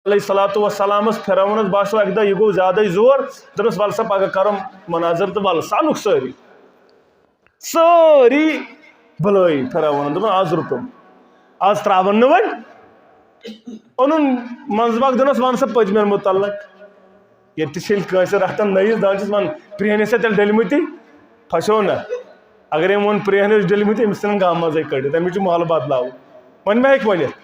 علیہ الصلوۃ والسلام فرعونس باسو اکہ دہ یہ گو زیادہ زور دپس ول سا پگہ کرم مناظر تو ول سانک ساری بلٲے فرعون دپن آز رُکم آز تراون نہ ون اونن منٛزٕ باغ دِنس ون سا پٔتمٮ۪ن متعلق ییٚتہِ چھِ ییٚلہِ کٲنٛسہِ رٹان نٔیِس دپان ون پرٛٲنِس چھا تیٚلہِ ڈٔلمٕتی پھسیو نہ اگر أمۍ ووٚن پرٛٲنِس ڈٔلمٕتۍ أمِس ژھٕنن گامہٕ منٛزٕے کٔڑِتھ أمِس چھُ محلہٕ بدلاوُن وۄنۍ ما ہیٚکہِ ؤنِتھ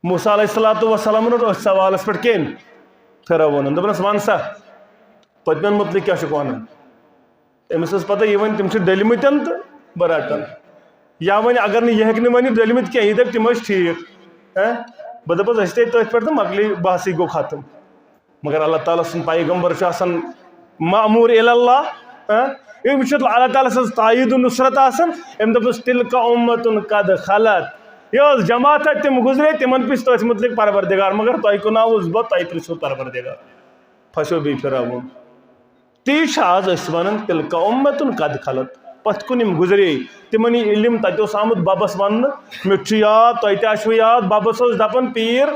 موسیٰ علیہ الصلوۃ والسلام أتھۍ سوالس پٮ۪ٹھ کٔمۍ فرعونن دوٚپنس ون سا پٔتمٮ۪ن متعلق کیٛاہ چھُکھ ونان أمِس ٲس پتہ یہِ وۄنۍ تِم چھِ ڈٔلمٕتٮ۪ن تہٕ بہٕ رٹن یا وۄنۍ اگر نہٕ یہِ ہیٚکہِ نہٕ ؤنِتھ ڈٔلمٕتۍ کینٛہہ یہِ دپہِ تِم ٲسۍ ٹھیٖک بہٕ دپس أسۍ تے تٔتھۍ پٮ۪ٹھ تہٕ مۄکلے بحثٕے گوٚو ختم مگر اللہ تعالیٰ سُنٛد پیغمبر چھُ آسان مأموٗر الی اللہ أمۍ وٕچھِتھ اللہ تعالیٰ سٕنٛز تایید و نصرت آسان أمۍ دوٚپُس تِلکَ اُمَّتُن قد خلت یہ ٲس جماعت تِم گُزرے تِمن پِرٛژھ تٔتھۍ مُتعلق پروردگار مگر تۄہہِ کُناوُس بہٕ تۄہہِ پِرٛژھوُ پروردگار پھسیو بیٚیہِ فرعون تی چھِ آز أسۍ وَنان تِلکَ اُمَّتُن قد خلت پتھ کُن یِم گُزرے تِمن یہِ علم تتہِ اوس آمُت ببس وننہٕ مےٚ چھُ یاد تۄہہِ تہِ آسِوٕ یاد ببس اوس دپان پیٖر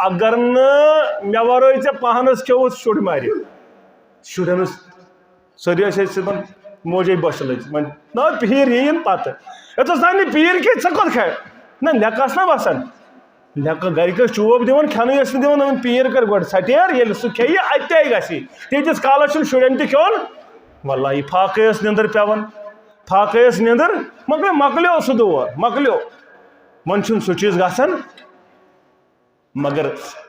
اگر نہٕ مےٚ ورٲے ژےٚ پانس کھیوٚوُتھ شُر مرِ شُرٮ۪ن ٲس سٲری ٲسۍ أسۍ دپان موجے بۄچھِ لٔج وۄنۍ نہ پیٖر یِیِن پتہٕ یوٚتَس تام نہٕ پیٖر کھے ژٕ کوٚت کھے نہ لیٚکہٕ ٲس نہ وسان لیٚکہٕ گرِکۍ ٲسۍ چوب دِوان کھٮ۪نٕے ٲسۍ نہٕ دِوان دپان پیٖر کر گۄڈٕ ژھٹیر ییٚلہِ سُہ کھیٚیہِ اَتہِ تے گژھِ تیٖتِس کالس چھُنہٕ شُرٮ۪ن تہِ کھیوٚن واللہ فاقے ٲس نیٚنٛدٕر پٮ۪وان فاقے ٲس نیٚنٛدٕر مگر مۄکلیو سُہ دور مۄکلیو وۄنۍ چھُنہٕ سُہ چیٖز گژھان مگر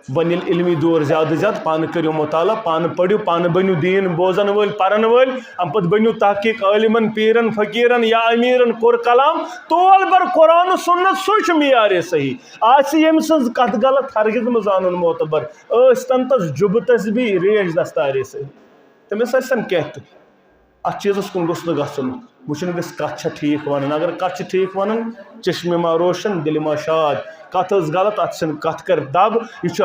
وۄنۍ ییٚلہِ علمی دور زیادٕ زیادٕ پانہٕ کٔرِو مطالعہ پانہٕ پٔرِو پانہٕ بٔنِو دیٖن بوزن وٲلۍ پرن وٲلۍ اَمہِ پتہٕ بٔنِو تحقیٖق عٲلمن پیٖرن فقیٖرن یا امیٖرن کوٚر کلام تول بر قرآن و سنت سُے چھُ معیارِ صحیح آسہِ ییٚمہِ سٕنٛز کتھ غلط ہرگز مہٕ زانُن معتبر ٲسۍتن تس جُبہٕ تسبیح ریش دستارِ صحیح تٔمِس ٲسۍتن کینٛہہ تہِ اتھ چیٖزس کُن گوٚژھ نہٕ گژھُن وٕچھُن گژھِ کتھ چھےٚ ٹھیٖک ونٕنۍ اگر کتھ چھِ ٹھیٖک ونٕنۍ چشمہِ ما روشن دِلہِ ما شاد کتھ ٲس غلط اتھ ژھٕن کتھ کر دب یہِ چھُ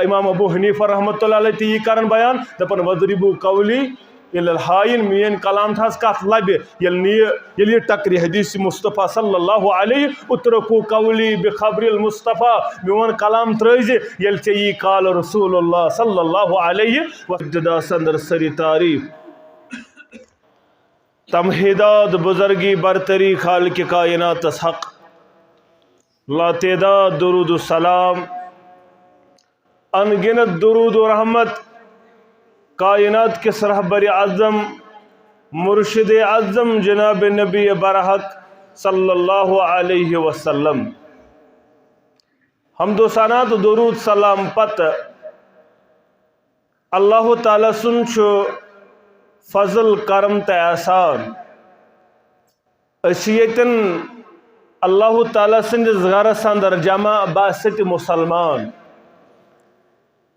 امام ابو حنیفہ رحمتہ اللہ علیہ تہِ یی کران بیان دپان وضربوا قولی الی الحایِن میٲنۍ کلام تھاوس کتھ لبہِ ییٚلہِ یہِ ٹکرِ حدیث مصطفیٰ صلی اللہ علیہ اترکوا قولی بخبر المصطفیٰ میون کلام ترٲے زِ ییٚلہِ ژےٚ یی قال رسول اللہ صلی اللہ علیہ وسلم اندر سری تعریف تمہیداد بزرگی برتری خالق کائنات حق لاتعداد درود و سلام انگنت درود و رحمت کائنات کے رہبر اعظم مرشد اعظم جناب نبی برحق صلی اللہ علیہ وسلم حمد و ثنا تو درود سلام پتہ اللہ تعالیٰ سن چھُ فضل کرم تہ احسان أسۍ ییٚتٮ۪ن اللہ تعالیٰ سٕنٛدِس گرس اندر جمع باسِتھ مسلمان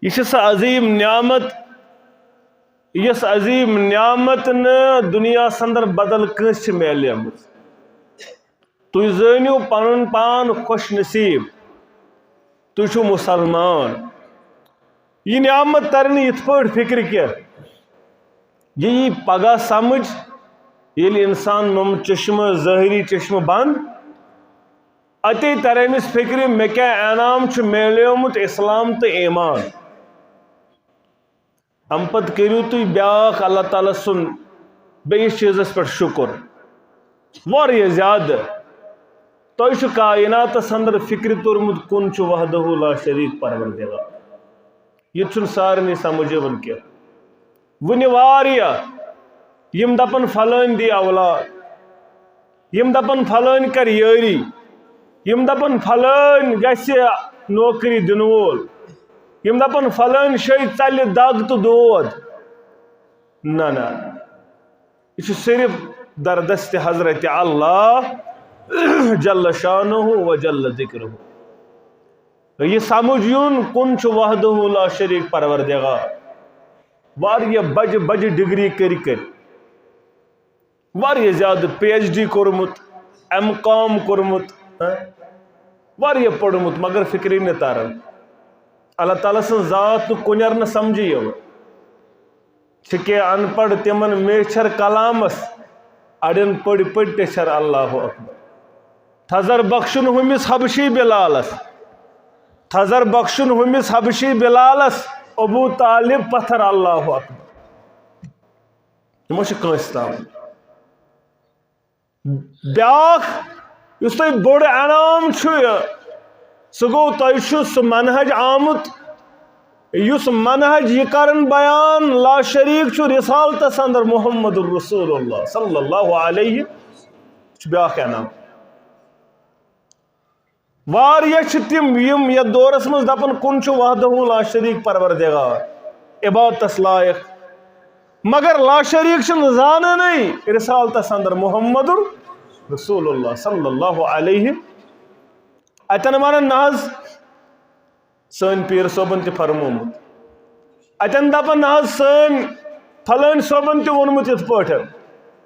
یہ چھِ سۄ عظیٖم نعمت یۄس عظیٖم نعمت نہٕ دُنیاہس اندر بدل کٲنٛسہِ چھِ میلیمٕژ تُہۍ زٲنِو پنُن پان خوش نصیٖب تُہۍ چھِو مسلمان یہِ نعمت ترِ نہٕ یِتھ پٲٹھۍ فکرِ کینٛہہ یہ یی پگہ سمجھ ییٚلہِ انسان نوٚم چشمہٕ ظٲہری چشمہٕ بنٛد اتے تر أمِس فکرِ مےٚ کیٛاہ انعام چھُ میلیومُت اسلام تہٕ ایمان اَمہِ پتہٕ کٔرِو تُہۍ بیٛاکھ اللہ تعالیٰ سُنٛد بیٚیِس چیٖزس پٮ۪ٹھ شُکر واریاہ زیادٕ تۄہہِ چھُ کائناتس اندر فکرِ توٚرمُت کُن چھُ وحدہ لا شریٖک پروردگار یہِ تہِ چھُنہٕ سارنٕے سمجھ یِوان کینٛہہ وُنہِ واریاہ یِم دپان فلٲنۍ دی اولاد یِم دپان فلٲنۍ کر یٲری یِم دپان فلٲنۍ گژھِ نوکری دِنہٕ وول یِم دپان فلٲنۍ جایہِ ژلہِ دگ تہٕ دود نہ نہ یہِ چھُ صرف دردست حضرت اللہ جل شانہ و جل ذکرہ یہ سمجھ یُن کُن چھُ وحدہ لا شریٖک پروردگار واریاہ بجہِ بجہِ ڈگری کٔرۍ واریاہ زیادٕ پی ایچ ڈی کوٚرمُت ایم کام کوٚرمُت واریاہ پوٚرمُت مگر فکرے نہٕ تران اللہ تعالیٰ سٕنٛز ذات نہٕ کُنٮ۪ر نہٕ سمجھی یِوان چھِ کینٛہہ ان پڑھ تِمن میچھر کلامس اڑٮ۪ن پٔڑۍ پٔڑۍ ٹیچھر اللہ اکبر تھزر بخشُن ہُمِس حبشی بلالس تھزر بخشن ہمس حبشی بلالس ابو طالب پتھر اللہ اکبر یہ مش کنس تام بیاکھ اس تہ بوڑ انعام سہ گو تہ سہ منہج آمت اس منہج یہ کرن بیان لا شریک رسالتس اندر محمد الرسول اللہ صلی اللہ علیہ بیاکھ انعام واریاہ تم یم یتھ دورس مز دپن کن وحدہ لا شریک پروردگار عبادتس لائق مگر لا شریک زاننے رسالتس اندر محمد رسول اللہ صلی اللہ علیہ اتن ون نہ سن پیر صوبن تہ فرمومت اتن دپن نہ سن پھلٲنۍ صوبن تہ وونمت یتھ پٲٹھۍ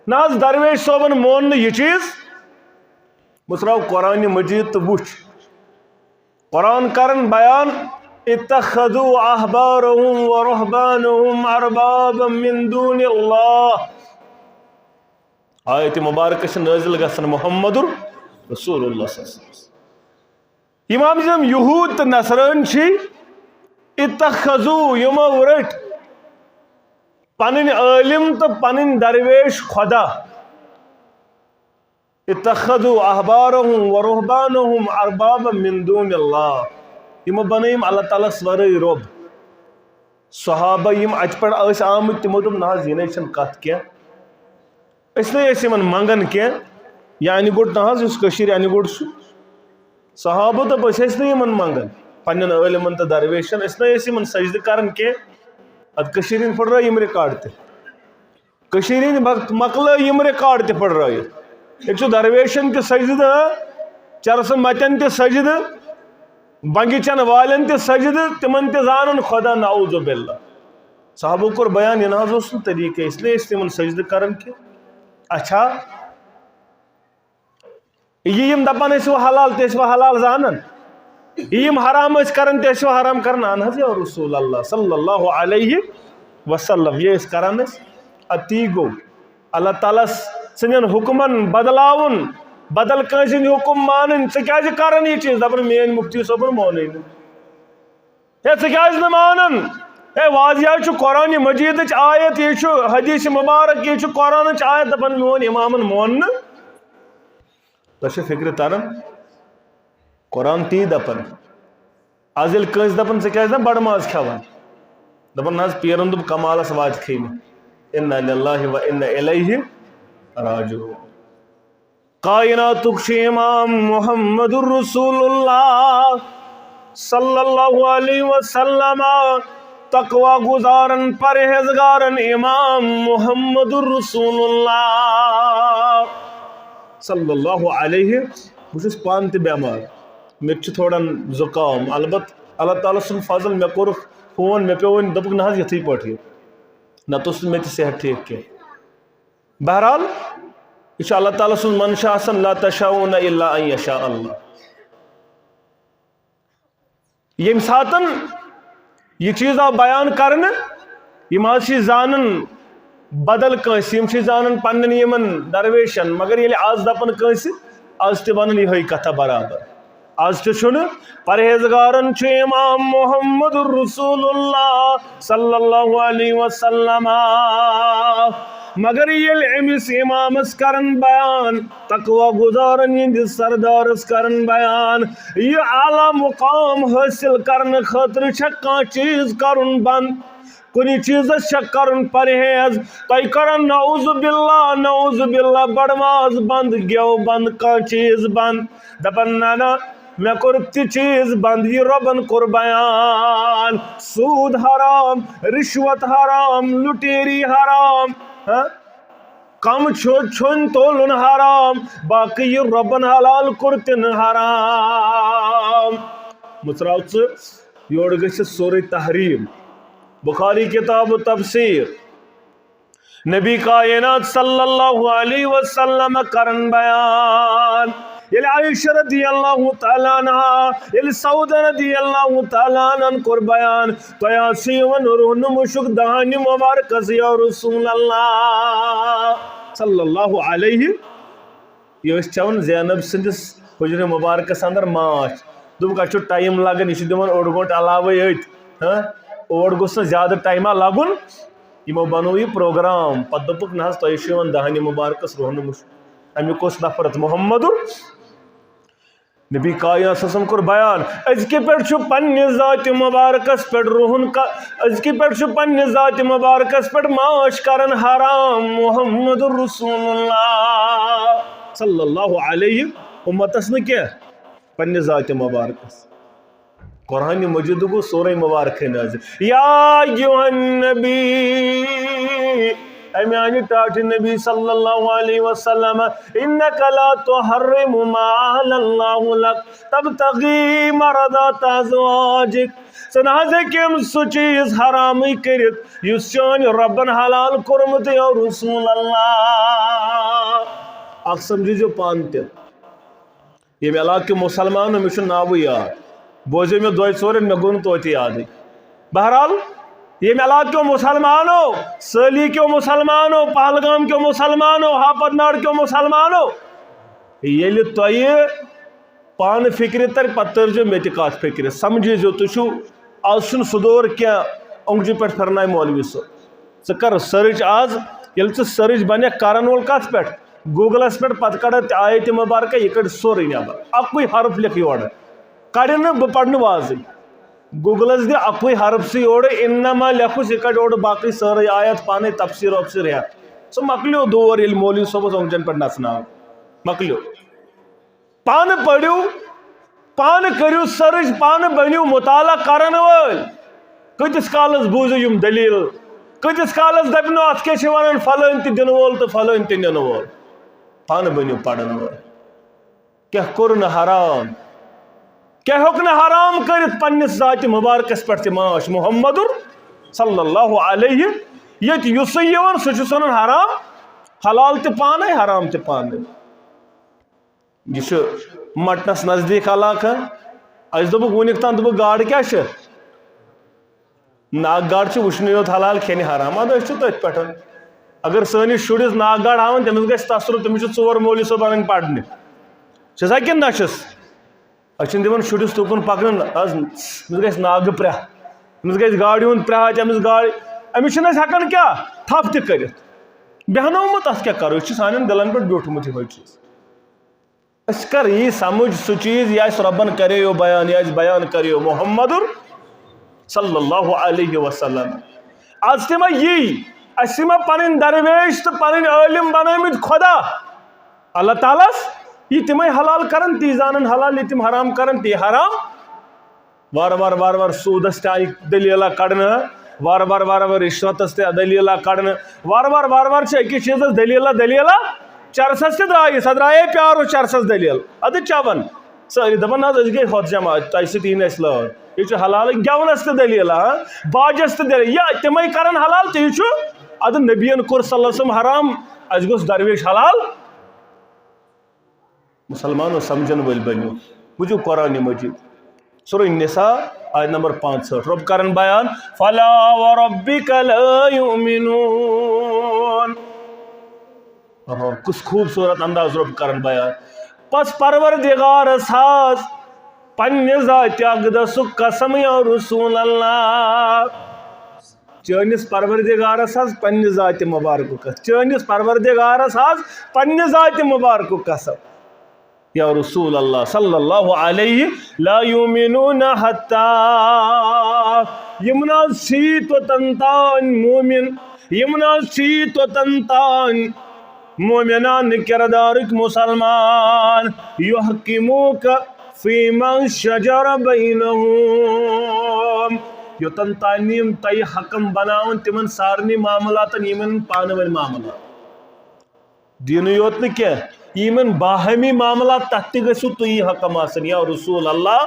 نہ درویش صوبن مون یہ چیز بہٕ قرآن مجید تو وچھ قرآن کرن بیان اتخذوا احبارهم ورهبانهم اربابا من دون اللہ آیت مبارکہ نازل گژھن محمد رسول اللہ صلی اللہ علیہ وسلم امام جم یہود تو نصران اتخذوا یمو رٹ پنن عالم تو پنن درویش خدا اتخذوا احبارهم ورهبانهم اربابا من دون اللہ یم بنیم اللہ تعالیٰ ورٲے رب صحابہ یم ات پہ آمت تمو دوٚپ نہ حظ یہ چھنہٕ کتھ کینٛہہ اس نے یمن منگن کینٛہہ یہ انہِ گوٚٹ نہ حظ یُس کٔشیٖرِ انہِ گوٚٹ چھُ صحابہ دوٚپ أسۍ ٲسۍ نہٕ یمن منگن پننٮ۪ن عٲلمن تہٕ درویشن أسۍ نہٕ ٲسۍ یمن سجدٕ کران کینٛہہ اد کٔشیٖرِ ہٕنٛدۍ پھٕٹرٲے یم رِکاڈ تہِ کٔشیٖرِ ہٕنٛدۍ مۄکلٲے یم رِکاڈ تہِ پھٕٹرٲیِتھ ییٚتہِ چھُ درویشن تہِ سجدٕ چرسہٕ متٮ۪ن تہِ سجدٕ بنگہِ چن والٮ۪ن تہِ سجدٕ تمن تہِ زانن خدا نعوذ باللہ صحابو کوٚر بیان یہِ نہ حظ اوس نہٕ طریٖقہٕ اس لیے ٲسۍ تمن سجدٕ کران کینٛہہ اچھا یہ دپان ٲسۍ وۄنۍ حلال تہِ ٲسۍ وۄنۍ حلال زانن یم حرام ٲسۍ کران تہِ ٲسۍ وۄنۍ حرام کران اہن حظ یا رسول اللہ صلی اللہ علیہ وسلم یہ ٲسۍ کران أسۍ ادٕ تی گوٚو اللہ تعالیٰ سٕنٛدٮ۪ن حکمن بدلاوُن بدل کٲنٛسہِ ہٕنٛدۍ حکم مانٕنۍ ژٕ کیازِ کران یہ چیٖز دپان میٲنۍ مفتی صٲبن مونٕے نہٕ ہے ژٕ کیازِ نہٕ مانان ہے واضح چھُ قرآن مجیدٕچ آیت یہ چھُ حدیث مبارک یہ چھُ قرآنٕچ آیت دپان میون امامن مون نہٕ تۄہہِ چھِ فکرِ تران قرآن تی دپان آز ییٚلہِ کٲنٛسہِ دپان ژٕ کیازِ نہ بڑٕ ماز کھٮ۪وان دپان نہ حظ پیرن دوٚپ کمالس واتہِ خیمہٕ انا للہ و انا الیہ راجعون کائناتُک چھُ امام محمد الرسول اللہ صلی اللہ علیہ وسلم تقوی گزارن پرہیزگارن امام محمد الرسول اللہ صلی اللہ علیہ بہت پان تہ بیمار مے تھوڑا زکام البتہ اللہ تعالیٰ سن فضل مے کور فون مے پیو دپک نہ حظ یتھے پٲٹھی نتہٕ اوس نہٕ مےٚ تہِ صحت ٹھیٖک کینٛہہ بہرحال یہ چھُ اللہ تعالیٰ سُنٛد منشا آسان لا تشاؤون الا ان یشاء اللہ ییٚمہِ ساتن یہ چیز آو بیان کرنے یم حظ چھِ زانن بدل کٲنٛسہِ یم چھِ زانن پننٮ۪ن یمن درویشن مگر ییٚلہِ آز دپان کٲنٛسہِ آز تہِ ونان یِہوٚے کتھا برابر آز تہِ چھُنہٕ پرہیزگارن چھُ امام محمد الرسول اللہ صلی اللہ علیہ وسلم مگر ییٚلہِ أمِس امامس کرن بیان تقوی گزارن یِہنٛدِس سردارس کرن بیان یہ اعلیٰ مقام حٲصِل کرنہٕ خٲطرٕ چھا کانٛہہ چیٖز کرُن بنٛد کُنہِ چیٖزس چھا کرُن پرہیز تۄہہِ کرن نعوذ باللہ بڑٕ ماز بنٛد گٮ۪و بنٛد کانٛہہ چیٖز بنٛد دپان نہ نہ مےٚ کوٚر تہِ چیٖز بنٛد یہِ رۄبن کوٚر بیان سوٗد حرام رشوت حرام لُٹیری حرام کم چھوٚن تولُن حرام باقٕے یہِ رۄبن حلال کوٚر تہِ حرام مٕژراو ژٕ یورٕ گٔژھِتھ سورُے تحریٖم بخاری کتاب تفسیر نبی کائنات صلی اللہ علیہ وسلم کرن بیان یل عائشہ رضی اللہ تعالیٰ عنہ یل سعودہ رضی اللہ تعالیٰ عنہ کور بیان تیاسی ون رون مشک دہانی مبارکس یا رسول اللہ صلی اللہ علیہ یہ چون زینب سندس حجر مبارکس اندر ماچ دوٚپُکھ اَسہِ چھُ ٹایم لگان، یہِ چھُ دِوان اوٚڑ گٲنٛٹہٕ علاوَے أتھۍ اور گوٚژھ نہٕ زیادٕ ٹایما لگُن، یِمو بنوو یہِ پروگرام. پتہٕ دوٚپُکھ نہ حظ تۄہہِ چھُ یِوان دہنہِ مُبارکس رونمُت. امیُک اوس نفرت محمدُر نبی کائنات صلی اللہ علیہ وسلم کوٚر بیان أزکہِ پٮ۪ٹھ چھُ پننہِ ذاتہِ مُبارکس پٮ۪ٹھ رُہُن أزکہِ پٮ۪ٹھ چھُ پننہِ ذاتہِ مُبارکس پٮ۪ٹھ معاش کران حرام. محمد رسول اللہ صلی اللہ علیہ امتس نہٕ کینٛہہ پننہِ ذاتہِ مُبارکس. قرآن مجید گو سورہ مبارک نازل یا ایھا النبی اے میانہِ ٹاٹھہِ نبی صلی اللہ علیہ وسلم انک لا تحرم ما احل اللہ لک تبتغی مرضات ازواجک. ژٕ نہ حظ ہیٚکِم سُہ چیٖز حرامٕے کٔرِتھ یُس چٲنۍ رۄبن حلال کوٚرمُت یا رسول اللہ. اکھ سمجھِزیو پانہٕ تہِ ییٚمہِ علاقہٕ کیو مُسلمانو مےٚ چھُ ناوٕے یاد بوزیو مےٚ دۄیہِ ژورِ مےٚ گوٚو نہٕ توتہِ یادٕے. بہرحال ییٚمہِ علاقہٕ کیو مُسلمانو سٲلی کیو مُسلمانو پہلگام کیو مُسلمانو ہاپت ناڑ کیو مُسلمانو ییٚلہِ تۄہہِ پانہٕ فِکرِ ترِ پتہٕ تٔرزیو مےٚ تہِ کتھ فِکرِ. سمجھیزیو تُہۍ چھُو آز چھُنہٕ سُہ دور کینٛہہ اوٚنگجہِ پٮ۪ٹھ پھِرناے مولوی صٲب. ژٕ کر سٔرٕچ آز ییٚلہِ ژٕ سٔرٕچ بنکھ کرن وول کتھ پٮ۪ٹھ گوٗگلس پٮ۪ٹھ پتہٕ کڑکھ آیتِ مُبارکہ یہِ کڑِ سورُے نٮ۪بر. اکُے حرف لیکھ یورٕ کڑِ نہٕ بہٕ پرنہٕ وازٕے گوٗگلس دِ اکُے حرف سٕے یورٕ انما لیکھُس یہِ کڑِ اورٕ باقٕے سٲرٕے آیت پانے تفسیٖر وفسیٖر ہٮ۪تھ. سُہ مۄکلیو دور ییٚلہِ مولوی صٲبس اوٚنگجن پٮ۪ٹھ نژناو مۄکلیو. پانہٕ پٔرِو پانہٕ کٔرِو سٔرٕچ پانہٕ بٔنِو مُطالعہ کرن وٲلۍ. کۭتِس کالس بوٗزِو یِم دٔلیٖل کۭتِس کالس دپنو اتھ کیٛاہ چھِ ونان فلٲنۍ تہِ دِنہٕ وول تہٕ فلٲنۍ تہِ نِنہٕ وول. پانہٕ بٔنِو پرن وٲلۍ. کیٛاہ کوٚر نہٕ حرام کیٛاہ ہیوٚک نہٕ حرام کٔرِتھ پننِس ذاتہِ مُبارکس پٮ۪ٹھ تہِ معاش. محمدُر صلی اللہ علیہ ییٚتہِ یُسُے یِوان سُہ چھُ ژھٕنُن حرام حلال تہِ پانے حرام تہِ پانے. یہِ چھُ مٹنس نزدیٖک علاقہٕ اسہِ دوٚپُکھ وُنیُک تام دوٚپُکھ گاڈٕ کیٛاہ چھِ ناگ گاڈ چھِ وٕچھنُے یوت حلال کھٮ۪نہِ حرام. اَدٕ أسۍ چھِ تٔتھۍ پٮ۪ٹھ. اگر سٲنِس شُرِس ناگ گاڈ ہاوان تٔمِس گژھِ تسرُ تٔمِس چھِ 4 مولوی صٲب انٕنۍ پرنہِ چھُسا کِنہٕ نہ چھُس. أسۍ چھِنہٕ دِوان شُرِس تُکُن پکنُن حظ أمِس گژھِ ناگہٕ پرٛٮ۪ہ أمِس گژھِ گاڈِ ہُنٛد پرٛٮ۪ہ أمِس گاڈِ أمِس چھِنہٕ أسۍ ہٮ۪کان کیٛاہ تھپھ تہِ کٔرِتھ بیٚہنومُت اَتھ کیٛاہ کَرو أسۍ چھِ سانٮ۪ن دِلن پٮ۪ٹھ بیوٗٹھمُت یِہوٚے چیٖز. أسۍ کر یی سمجھ سُہ چیٖز یہِ اَسہِ رۄبن کریو بیان یہِ اَسہِ بیان کریو محمدُر صلی اللہ علیہ وسلم. آز تہِ ما یی اَسہِ ما پنٕنۍ درویش تہٕ پنٕنۍ عٲلِم بنٲومٕتۍ خۄدا اللہ تعالیٰ ہس یہِ تِمے حلال کرن تی زانن حلال یہِ تِم حرام کرن تی حرام. وارٕ وارٕ وارٕ وارٕ سوٗدس تہِ آیہِ دٔلیٖلا کڑنہٕ وارٕ وارٕ وارٕ وارٕ رِشوتس تہِ دٔلیٖلا کڑنہٕ وارٕ وارٕ چھِ أکِس چیٖزس دٔلیٖلا چرسس تہِ درٛایہِ سۄ درٛایے پیارُس چرسس دٔلیٖل ادٕ چون سٲری دپان حظ أسۍ گٔے ہۄتھ جمع تۄہہِ سۭتۍ یی نہٕ اَسہِ لٲر. یہِ چھُ حلال گٮ۪ونس تہِ دٔلیٖلا باجس تہِ دٔلیٖل یا تِمے کرن حلال تی چھُ ادٕ نبیَن کوٚر صلی اللہ علیہ وسلم حرام اَسہِ گوٚژھ درویش حلال. مسلمانو سمجھن وٲلۍ بٔنِو بوٗزِو قرآنِ مجیٖد سورہ نساء آیت نمبر 65 رۄب کرن بیان فلا وربک لا یؤمنون. کُس خوٗبصوٗرت انداز رۄب کرن بیان. پس پروردگارس حظ پننہِ ذاتہِ اقدسُک قسم یا رسول اللہ. چٲنِس پروردگارس حظ پننہِ ذاتہِ مُبارکُک قسم چٲنِس پروردگارس حظ پننہِ ذاتہِ مُبارکُک قسم یا رسول اللہ صلی اللہ علیہ لا یؤمنون حتی یِم نہ حظ چھی توٚتن تانۍ مومِن یِم نہ حظ چھی توٚتن تانۍ مومِنانہٕ کِردارٕکۍ مُسلمان یحکِموٗکَ فیٖما شجر بینہم یوٚتن تانۍ یِم تۄہہِ حکم بناون تِمن سارنٕے معاملاتن یِمن پانہٕ ؤنۍ معاملات دیٖنٕے یوت نہٕ کینٛہہ یِمن باہمی معاملات تتھ تہِ گٔژھِو تُہی حکم آسٕنۍ یا رسول اللہ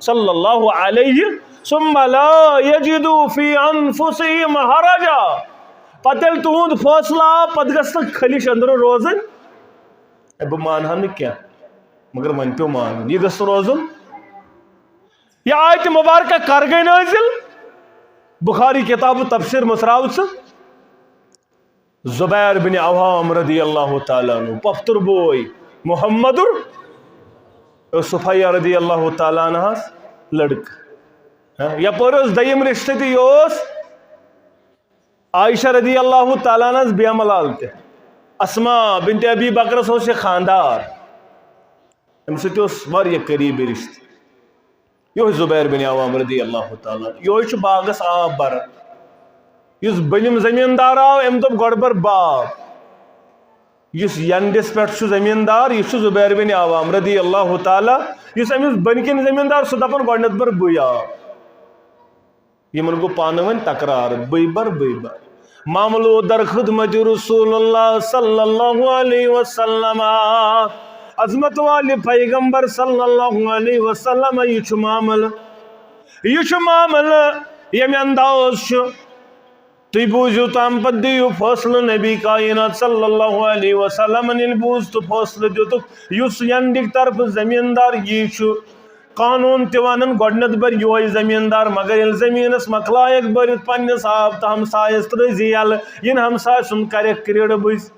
صلی اللہ علیہ ثم لا یجدوا فی انفسہم حرجا. پتہٕ ییٚلہِ تُہُنٛد فٲصلہٕ آو پتہٕ گژھِ نہٕ خلِش أنٛدرٕ روزٕنۍ بہٕ مانہٕ ہا نہٕ کینٛہہ مگر وۄنۍ پیوٚو مانُن یہِ گٔژھ روزُن. یہِ آیتہِ مُبارکہ کر گٔے نٲزِل بخاری کِتابہٕ تفسیٖر مٔژراو ژٕ زُبیر بن عوام رضی اللہ تعالیٰ عنہ پۄپھتُر بوے محمدُر صفیہ رضی اللہ تعالیٰ عنہ لڑکہ یپر دیم رشتہ تہ یہ عائشہ رضی اللہ تعالیٰ عنہ بے ملال تہ اسماء بنت ابی بکرس یہ خاندار ام سۭتۍ اوس واریاہ قریبی رشتہ یہ زبیر بن عوام رضی اللہ تعالیٰ یہ باغس آب بران اس بلم زمیندار آو ام دب گۄڈٕ بر باغ اس ینڈس پہ زمیندار یہ زبیر بن عوام رضی اللہ تعالیٰ اس امس بنکن زمیندار سہ دپان گۄڈنیتھ بر بٕے آب یمن گو پانہٕ ؤنۍ تکرار بٕے بر معاملو در خدمت رسول اللہ صلی اللہ علیہ وسلم عظمت والے پیغمبر صلی اللہ علیہ وسلم یہ معامل یم انداز تھی بوزو تام پت دیو فاصلہ نبی کائنات صلی اللہ علیہ وسلم نیل بوز تو فاصلہ دیتک یس ینڈک طرف زمیندار یہ قانون تیوانن گوڑنت بر یہ زمیندار مگر یل زمینس مکلائک برت پنس آب تو ہمسایس ترزی یل ین ہمسائے سن کرک کریڑ بز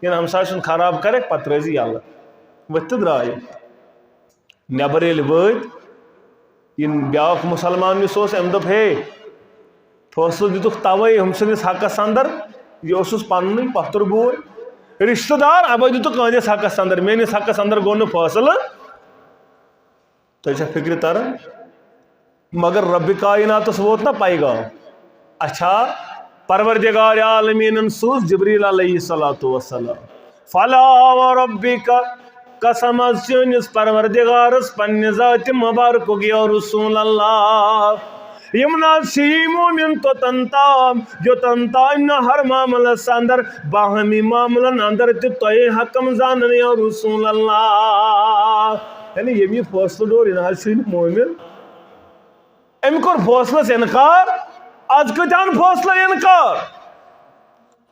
ین ہمسائے سن خراب کرک پت رزی یل وت درائے نبر یل وت ان بیاکھ مسلمان یس ام دپ ہے فاصلہ دتک توے ہم سندس حقس اندر یہ پن پتر بوے رشتہ دار ابے دتک کانس حقس اندر میانس حقس اندر گو فاصلہ تجھے فکر تران مگر رب کائناتس ووت نا پیغام اچھا پروردگار عالمین سوز جبریل علیہ الصلوۃ والسلام فلا وربک قسم چنس پروردگارس پنہ ذات مبارک گیا رسول اللہ یمنا سی مومن تو تنتام جو تنتام ہر معاملہ اندر باہمی معاملن اندر تو حکم زانن یا رسول اللہ یعنی یہ فاصلہ ڈور یہ مومن ام کور فاصلس انکار آج کتان فاصلہ انکار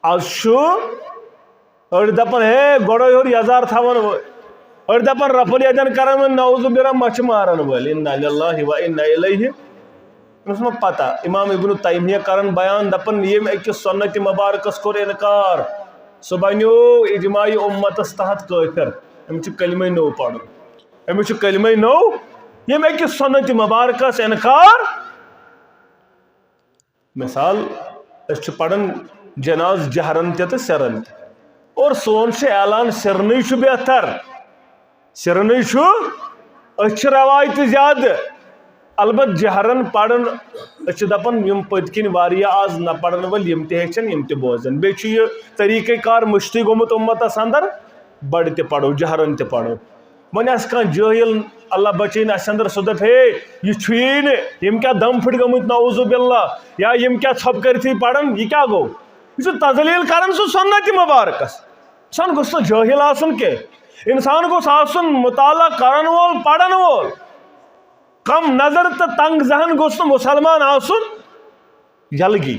آج اڑ دپان ہے گوڑو یور یزار تھاون اڑ دپان رفل یدن کران نعوذ باللہ مچھ مارن ول انا للہ و انا الیہ پتہ امام ابن تیمیہ کرن بیان دپن یم اکس سنت مبارکس کور انکار سہ بنیو اجماع امتس تحت کافر ام کلمہ نو پڑھ ام کلمہ نو یم اکس سنت مبارکس انکار مثال اس پڑھن جناز جہرن تہ سرن اور سون اعلان سرنی بہتر سرنی اس روایت زیادہ البت جہرن پڑھن اس دپان یم پتکن واریاہ آز نہ پڑھن ول یم تہ ہیچن یم تہ بوزن بیچ یہ طریقہ کار مشتی گومت امتس اندر بڑ تہ پڑھو جہرن تہ پڑھو ون آس کان جاہل اللہ بچین اس اندر سہ دپ ہے یہ چھوئی نہ یم کیا دم پھٹ گمت نعوذ باللہ یا یم کیا ژھپ کرتھی پڑھن یہ کیا گو یہ تزلیل کرن سہ سنت مبارکس انسان گوس نہ جاہل آسن کی انسان گوس آسن مطالعہ کرن وول پڑھن وول کم نظر تو تنگ ذہن گوس مسلمان آسن یلگی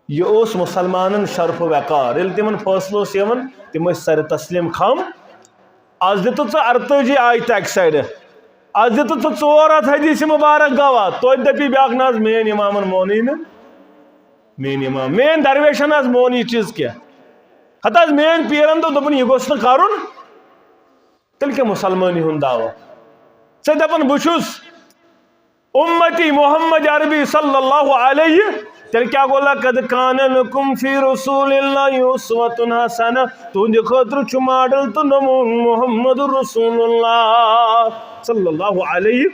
یہ اس مسلمان شرف و وقار یل تمن فاصلہ یوان تم سر تسلیم خم آز دت ارتجی آیت اک سائڈ آز دت 4 حدیث مبارک گواہ توتہ دپی بیاکھ ناز مین امامن مونی نا مین امام مین درویشن آز مون یہ چیز کیا حتی آز مین پیرن تو دپن یہ گوس نہ کرن تیل کیا مسلمانی ہند دعوی سے دپن بچوس امتی محمد عربی صلی اللہ علیہ تیل کیا گولا قد کان لکم فی رسول اللہ اسوۃ حسنہ تہند خاطر چھ ماڈل تو نمون محمد رسول اللہ صلی اللہ علیہ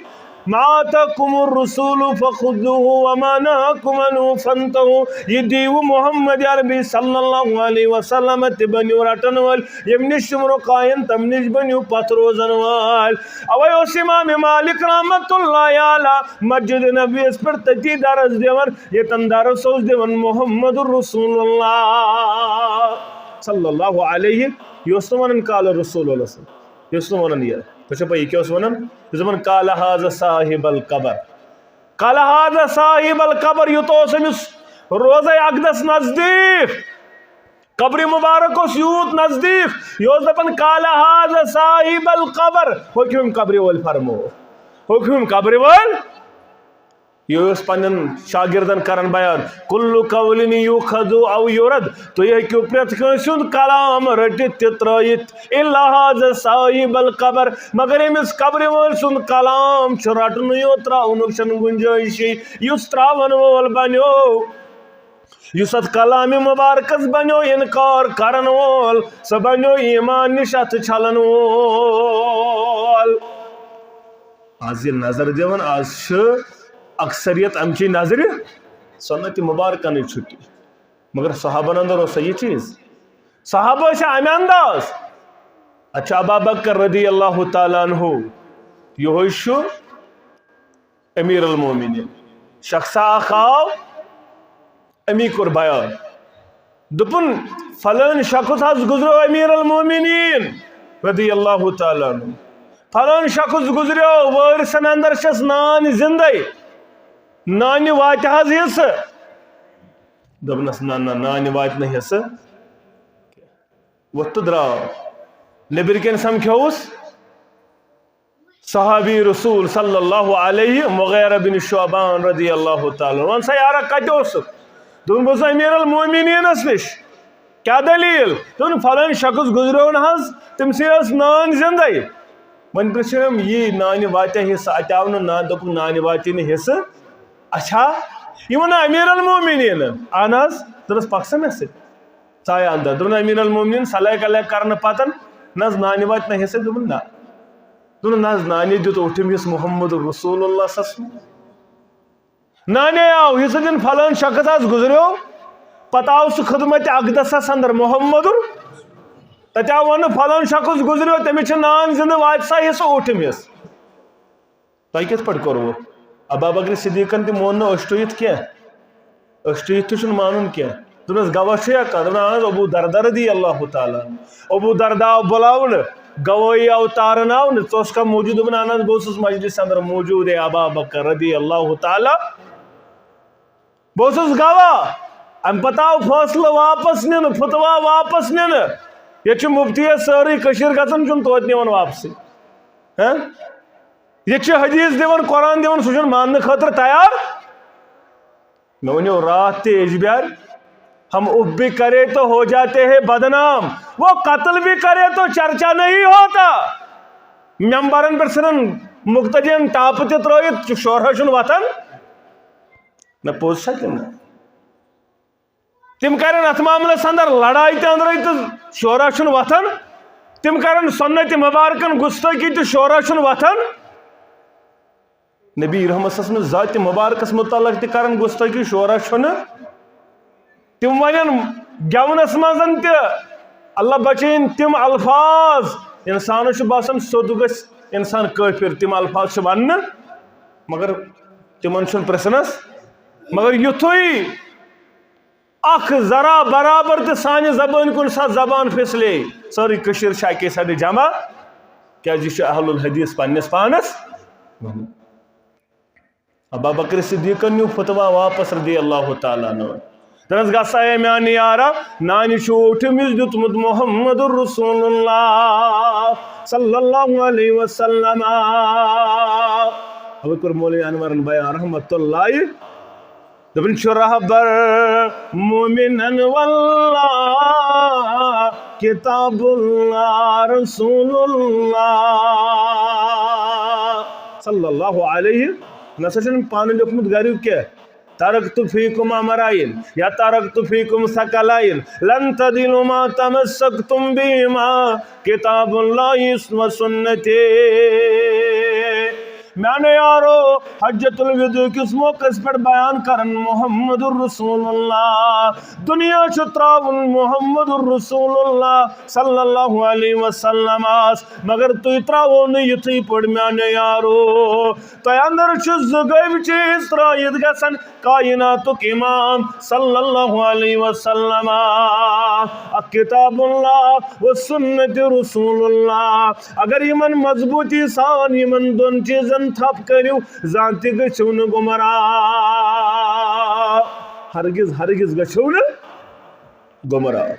ما آتاکم الرسول فخذوه وما نهاکم عنہ فانتہوا یہ دیو محمد عربی صلی اللہ علیہ وسلم تبنیو رٹن وال یم نش تمرو قائن تم نش بنیو پت روزن وال اوے اس امام مالک رحمت اللہ علی مسجد نبی اس پر تتی درس دیون یہ تن درس اس دیون محمد رسول اللہ صلی اللہ علیہ یوسمن قال رسول اللہ یوسمن یہ تو پہ یہ کیا ونان زمن قال هذا صاحب القبر قال هذا صاحب القبر یہ تو امس روزہ اقدس نزدیک قبر مبارک اس یوت نزدیک یہ دپن قال هذا صاحب القبر حکم قبر وال فرمو حکم قبر وال یہ پن شاگردن کران بیان کلو قولن یوخذ او یورد تھی ہیکو پریت کنس ہند کلام رٹت تہ ترائت الا ھذا صاحب القبر مگر امس قبر وول سند کلام رٹن یوت تراؤنک چھ گنجائش اس تراون وول بنو اس ات کلام مبارکس بنو انکار کرن وول سہ بنو ایمان نش ات چھلن وول آج یہ نظر دیون آج اکثریت امچی نظر سنت مبارکن چھٹی مگر صحابہ اندر اس یہ چیز صحابہ سے امہ انداز اچھا ابا بکر رضی اللہ تعالیٰ عنہ یہ امیر المومنین شخص اخ آو امی کور بیان دپن فلان شخص گزرو امیر المومنین رضی اللہ تعالیٰ عنہ فلان شخص گزرو وارثن اندر چھس نان زندہ نانہ وات حظ حصہ دپنس نا نا نانہ وات نہ حصہ وت دراو نبر کن سمکھوس صحابی رسول صلی اللہ علیہ مغیرہ بن شعبان رضی اللہ تعالیٰ ون سا یارا کت دن بس امیر المومنین نش کیا دلیل دن فلان شخص گزرو حظ تم سی نان زندہ ون پرچھم یہ نانہ واتہ حصہ ات آو نا دپ نانہ واتہ نہ حصہ اچھا یہ ون امیر المومنین اہن حظ دپس پکسا مے سۭتۍ ژایا اندر دپن امیر المومنین صلاح کلح کرنے پتن نہ نانہ واتہ نہ حصہ دپن نا دپن نہ نانہ دیت اوٹھم حصہ محمد رسول اللہ صلی اللہ علیہ وسلم نانے آو حصہ دن فلان شخص آس گزرو پتہ آو سہ خدمت اقدسس اندر محمد تتہ آو ون فلان شخص گزرو تمس نان زندہ وات سا حصہ اوٹھم حصہ تہ کت پہ کورو ابا بکر صدیقن تہ مون اشٹویت کی اشٹویت تہ مانن کی دپنس گواہ چھیا دپن ابو دردہ رضی اللہ تعالیٰ ابو دردہ آو بلاون گواہی آو تارن آو ژٕ کا موجود دپن اہن بہ اوسُس مجلس اندر موجود ابا بکر رضی اللہ تعالیٰ بہ اوسُس گواہ ام پتہ آو فٲصلہٕ واپس نن فتوا واپس نن یہ مفتی ساری کشیر گژھان چھُنہٕ توتہِ نِوان واپسی یہ حدیث دِوان قرآن دِوان سُہ چھُنہٕ ماننہٕ خٲطرٕ تیار مےٚ ؤنِو رات تہِ اجبیار ہم اف بھی کرے تو ہو جاتے ہیں بدنام وہ قتل بھی کرے تو چرچا نہیں ہوتا ممبرن پر سرن مقتدین ٹاپ تہ ترٲیِتھ شورہ چھُنہٕ وتھان نہ پوٚز چھا کِنہٕ تم کرن اتھ معاملس اندر لڑائی تہ اندر تو شورہ چھُنہٕ وتھان تم کرن سنت مبارکن گستٲخی تہ شورہ چھُنہٕ وتھان نبی رحمت صلی اللہ علیہ وسلم ذات مبارکس متعلق تہ کرن گستٲخی شورہ چھُنہٕ تم ون گونس مزن تہ اللہ بچین تم الفاظ انسانس باسان سیود گژھِ انسان کٲفر تم الفاظ ون مگر تمن پرژھنس مگر یتھُے اخ ذرا برابر تہ سانہ زبان کن سا زبان پھسلے ساری کشیر چھ اکے ساتھ جمع کیاز یہ اہل الحدیث پنس پانس ابا بکر صدیقن نیو فتوا واپس رضی اللہ تعالیٰ عنہ دنس گسا ہے میانہ یارا نانہ چھوٹمس دیتمت محمد رسول اللہ صلی اللہ علیہ وسلم اب کور مولوی انورن بیان رحمت اللہ دپن چھ رہبر مومنن واللہ کتاب اللہ رسول اللہ صلی اللہ علیہ نسا چھن پانہ لیوکھمت گریک کیا ترکت فیکم امرائن یا ترکت فیکم ثقلائن لن تضلوا ما تمسکتم بہما کتاب اللہ و سنتی میانے یارو حجت الوداع کس موقع پر بیان کرن محمد الرسول اللہ دنیا تراون محمد الرسول اللہ صلی اللہ علیہ وسلم مگر تھی تراو یتھی پڑ میانے یارو تہ اندر زغیب چیز ترائیت گژھن کائناتک امام صلی اللہ علیہ وسلم کتاب اللہ و سنت رسول اللہ اگر یمن مضبوطی سان یمن دون چیزن تھپ کریو زانتی گچھو نہ گمراہ ہرگز ہرگز گچھو نہ گمراہ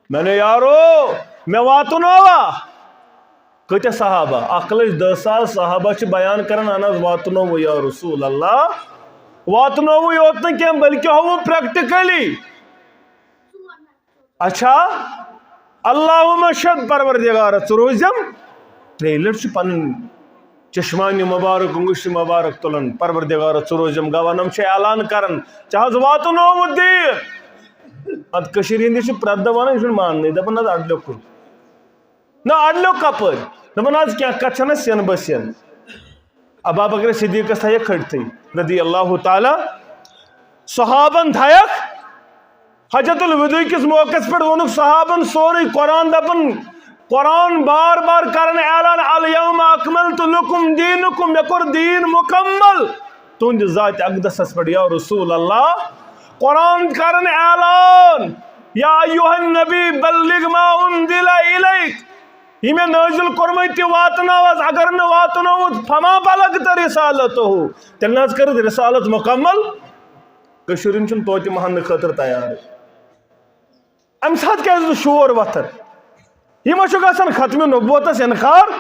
میں نے یارو میں واتنوا کتیا صحابہ 1,10,000 صحابہ بیان کران اہن حظ واتنو یا رسول اللہ واتنو یوت نا کی بلکہ ہو پریکٹیکلی اچھا اللہم شد پروردگار روزم تریلر پن چشمانی مبارک انگشت مبارک تلن پروردگار روزم گوانم اعلان کرن چاہز واتنو دین ات کشیر ہندی پرت دہ ونان یہ ماننے دپان حظ اڈلیو کن نا اڈلیو کپر دپان حظ کیا کت چھنا سین بسین ابا بکر صدیقس تھے کھڑتی رضی اللہ تعالی صحابن تھک حجت الوداع کس موقع پہ وونک صحابن سوری قرآن دپن قرآن بار بار کرن اعلان الیوم اکملت لکم دینکم مے کور دین مکمل تہند ذات اقدس پہ یا رسول اللہ قرآن کرن اعلان یا ایوہ النبی بلغ ما انزل الیک یہ میں نازل کرمت واتناوز اگر نہ واتناوت فما بلغت رسالتہ تیل نہ کر رسالت مکمل کشرین چھ توتہ مہن خاطر تیار ام سات کیا شور وتھن یہ ما گھان ختم نبوتس انکار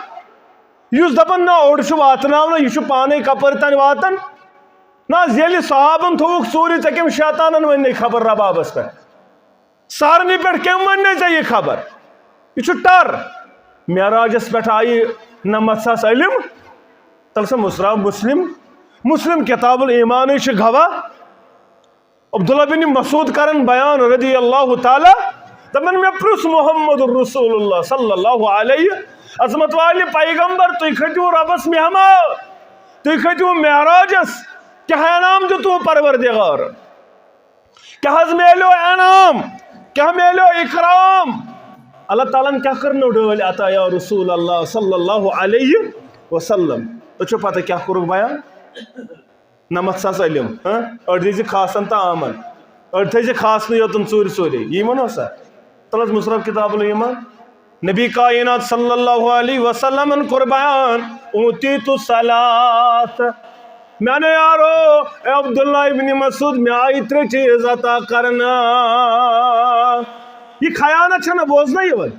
اس دپان نا اوڑ واتناونا یہ پانے کپر تان واتن نا یل صحابن تھوک سوری ٹھیک کم شیطانن ون خبر ربابس پہ سارنی پہ کم ون ٹھیک یہ خبر یہ ٹر معراجس پہ آئی نمت ساس علم تل سا مسرا مسلم کتاب الایمان گواہ عبداللہ بن مسعود کرن بیان رضی اللہ تعالی دپان میں پرس محمد رسول اللہ صلی اللہ علیہ عظمت والی پیغمبر تھی کھتیو ربس مہمان تھی کھتیو معراجس کیا انعام دیتو پروردگار کیا حض میلو انعام کیا میلو اکرام اللہ تعالیٰ کیا کرنو ڈول عطا یا رسول اللہ صلی اللہ علیہ وسلم تو چھو پتہ کیا کرو بیان نمت ساس علم اور دیجی خاصن تا آمن اور دیجی خاص نہیں ہوتن سوری سوری یہ منو سا طلعت مصرف کتاب الایمان نبی کائنات صلی اللہ علیہ وسلم ان قربان اوتیت الصلاة میں نے یارو اے عبداللہ ابن مسعود میں آئی تر چیز عطا کرنا یہ خیانت چھنا بوزنا یہ وی